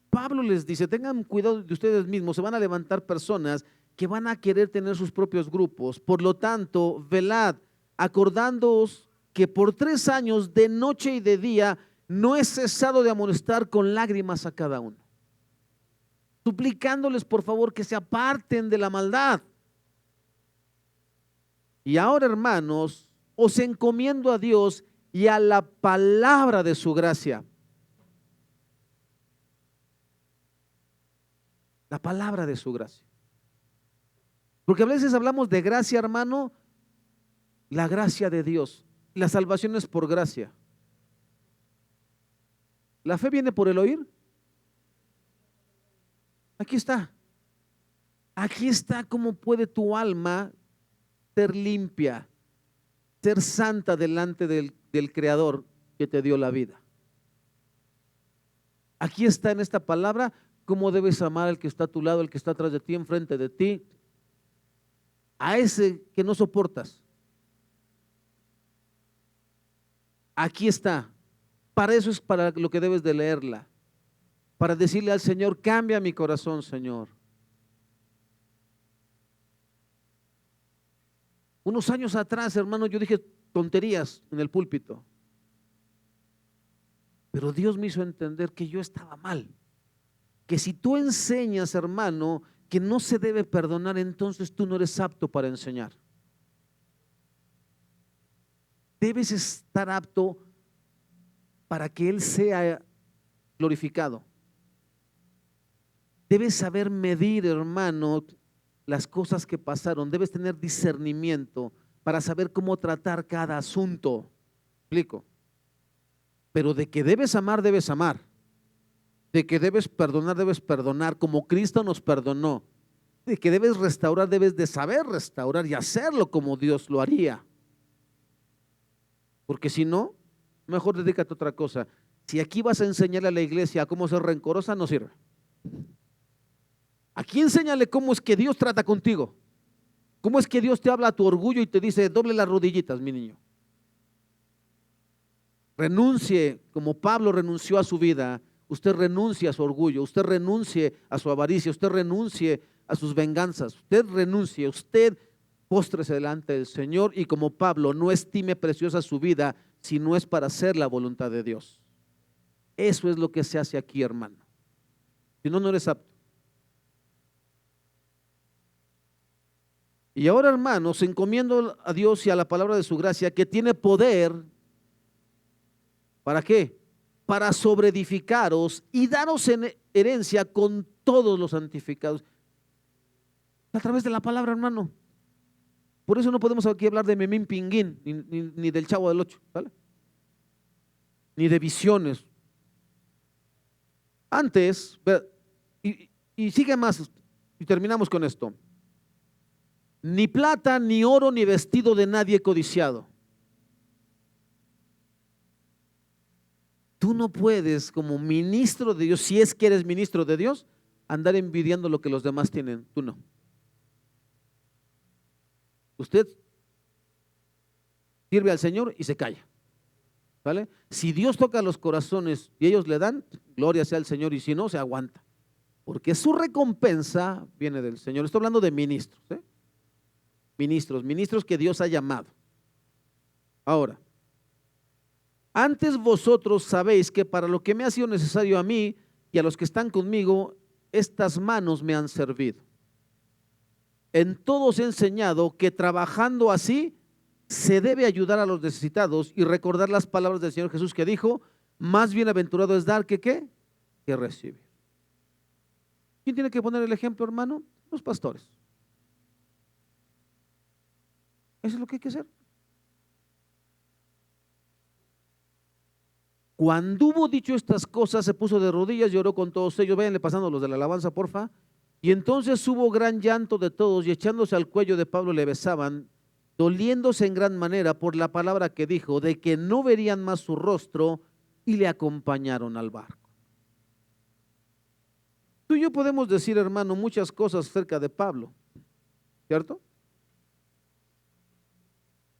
Pablo les dice, tengan cuidado de ustedes mismos, se van a levantar personas que van a querer tener sus propios grupos. Por lo tanto, velad, acordándoos que por 3 años, de noche y de día, no he cesado de amonestar con lágrimas a cada uno, suplicándoles por favor que se aparten de la maldad. Y ahora, hermanos, os encomiendo a Dios y a la palabra de su gracia. La palabra de su gracia. Porque a veces hablamos de gracia, hermano, la gracia de Dios. La salvación es por gracia. ¿La fe viene por el oír? Aquí está. Aquí está cómo puede tu alma ser limpia, ser santa delante del Creador que te dio la vida. Aquí está en esta palabra cómo debes amar al que está a tu lado, al que está atrás de ti, enfrente de ti, a ese que no soportas. Aquí está. Para eso es para lo que debes de leerla. Para decirle al Señor, cambia mi corazón, Señor. Unos años atrás, hermano, yo dije tonterías en el púlpito. Pero Dios me hizo entender que yo estaba mal. Que si tú enseñas, hermano, que no se debe perdonar, entonces tú no eres apto para enseñar. Debes estar apto para que Él sea glorificado. Debes saber medir, hermano, las cosas que pasaron. Debes tener discernimiento para saber cómo tratar cada asunto. ¿Explico? Pero de que debes amar, debes amar. De que debes perdonar como Cristo nos perdonó. De que debes restaurar, debes de saber restaurar y hacerlo como Dios lo haría. Porque si no, mejor dedícate a otra cosa. Si aquí vas a enseñarle a la iglesia cómo ser rencorosa, no sirve. Aquí enséñale cómo es que Dios trata contigo. Cómo es que Dios te habla a tu orgullo y te dice, doble las rodillitas, mi niño. Renuncie, como Pablo renunció a su vida, usted renuncie a su orgullo, usted renuncie a su avaricia, usted renuncie a sus venganzas, usted renuncie, usted póstrese delante del Señor y como Pablo no estime preciosa su vida si no es para hacer la voluntad de Dios. Eso es lo que se hace aquí, hermano. Si no, no eres apto. Y ahora, hermanos, encomiendo a Dios y a la palabra de su gracia, que tiene poder, ¿para qué? Para sobreedificaros y daros en herencia con todos los santificados. A través de la palabra, hermano. Por eso no podemos aquí hablar de Memín Pinguín, ni del Chavo del Ocho, ¿vale? Ni de visiones. Antes, y sigue más, y terminamos con esto. Ni plata, ni oro, ni vestido de nadie codiciado. Tú no puedes, como ministro de Dios, si es que eres ministro de Dios, andar envidiando lo que los demás tienen. Tú no. Usted sirve al Señor y se calla, ¿vale? Si Dios toca los corazones y ellos le dan, gloria sea al Señor, y si no, se aguanta, porque su recompensa viene del Señor. Estoy hablando de ministros, ¿eh? Ministros que Dios ha llamado. Ahora, antes vosotros sabéis que para lo que me ha sido necesario a mí y a los que están conmigo, estas manos me han servido. En todos he enseñado que trabajando así se debe ayudar a los necesitados y recordar las palabras del Señor Jesús, que dijo: más bienaventurado es dar que ¿qué? Que recibir. ¿Quién tiene que poner el ejemplo, hermano? Los pastores. Eso es lo que hay que hacer. Cuando hubo dicho estas cosas, se puso de rodillas y oró con todos ellos. Váyanle pasando los de la alabanza, porfa. Y entonces hubo gran llanto de todos, y echándose al cuello de Pablo le besaban, doliéndose en gran manera por la palabra que dijo, de que no verían más su rostro, y le acompañaron al barco. Tú y yo podemos decir, hermano, muchas cosas acerca de Pablo, ¿cierto?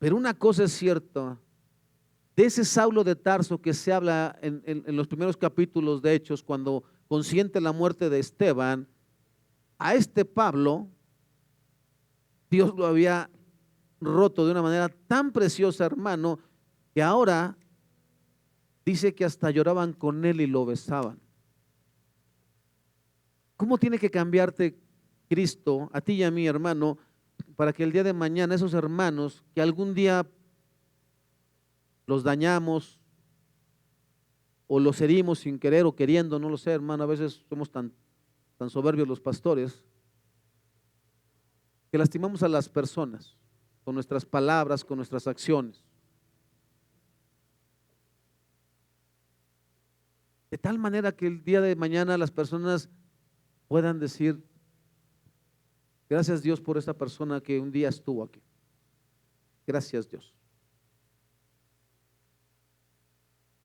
Pero una cosa es cierta: de ese Saulo de Tarso que se habla en los primeros capítulos de Hechos, cuando consiente la muerte de Esteban, a este Pablo Dios lo había roto de una manera tan preciosa, hermano, que ahora dice que hasta lloraban con él y lo besaban. ¿Cómo tiene que cambiarte Cristo a ti y a mí, hermano, para que el día de mañana esos hermanos que algún día los dañamos o los herimos sin querer o queriendo, no lo sé, hermano, a veces somos tan soberbios los pastores, que lastimamos a las personas con nuestras palabras, con nuestras acciones, de tal manera que el día de mañana las personas puedan decir: gracias Dios por esta persona que un día estuvo aquí. Gracias Dios.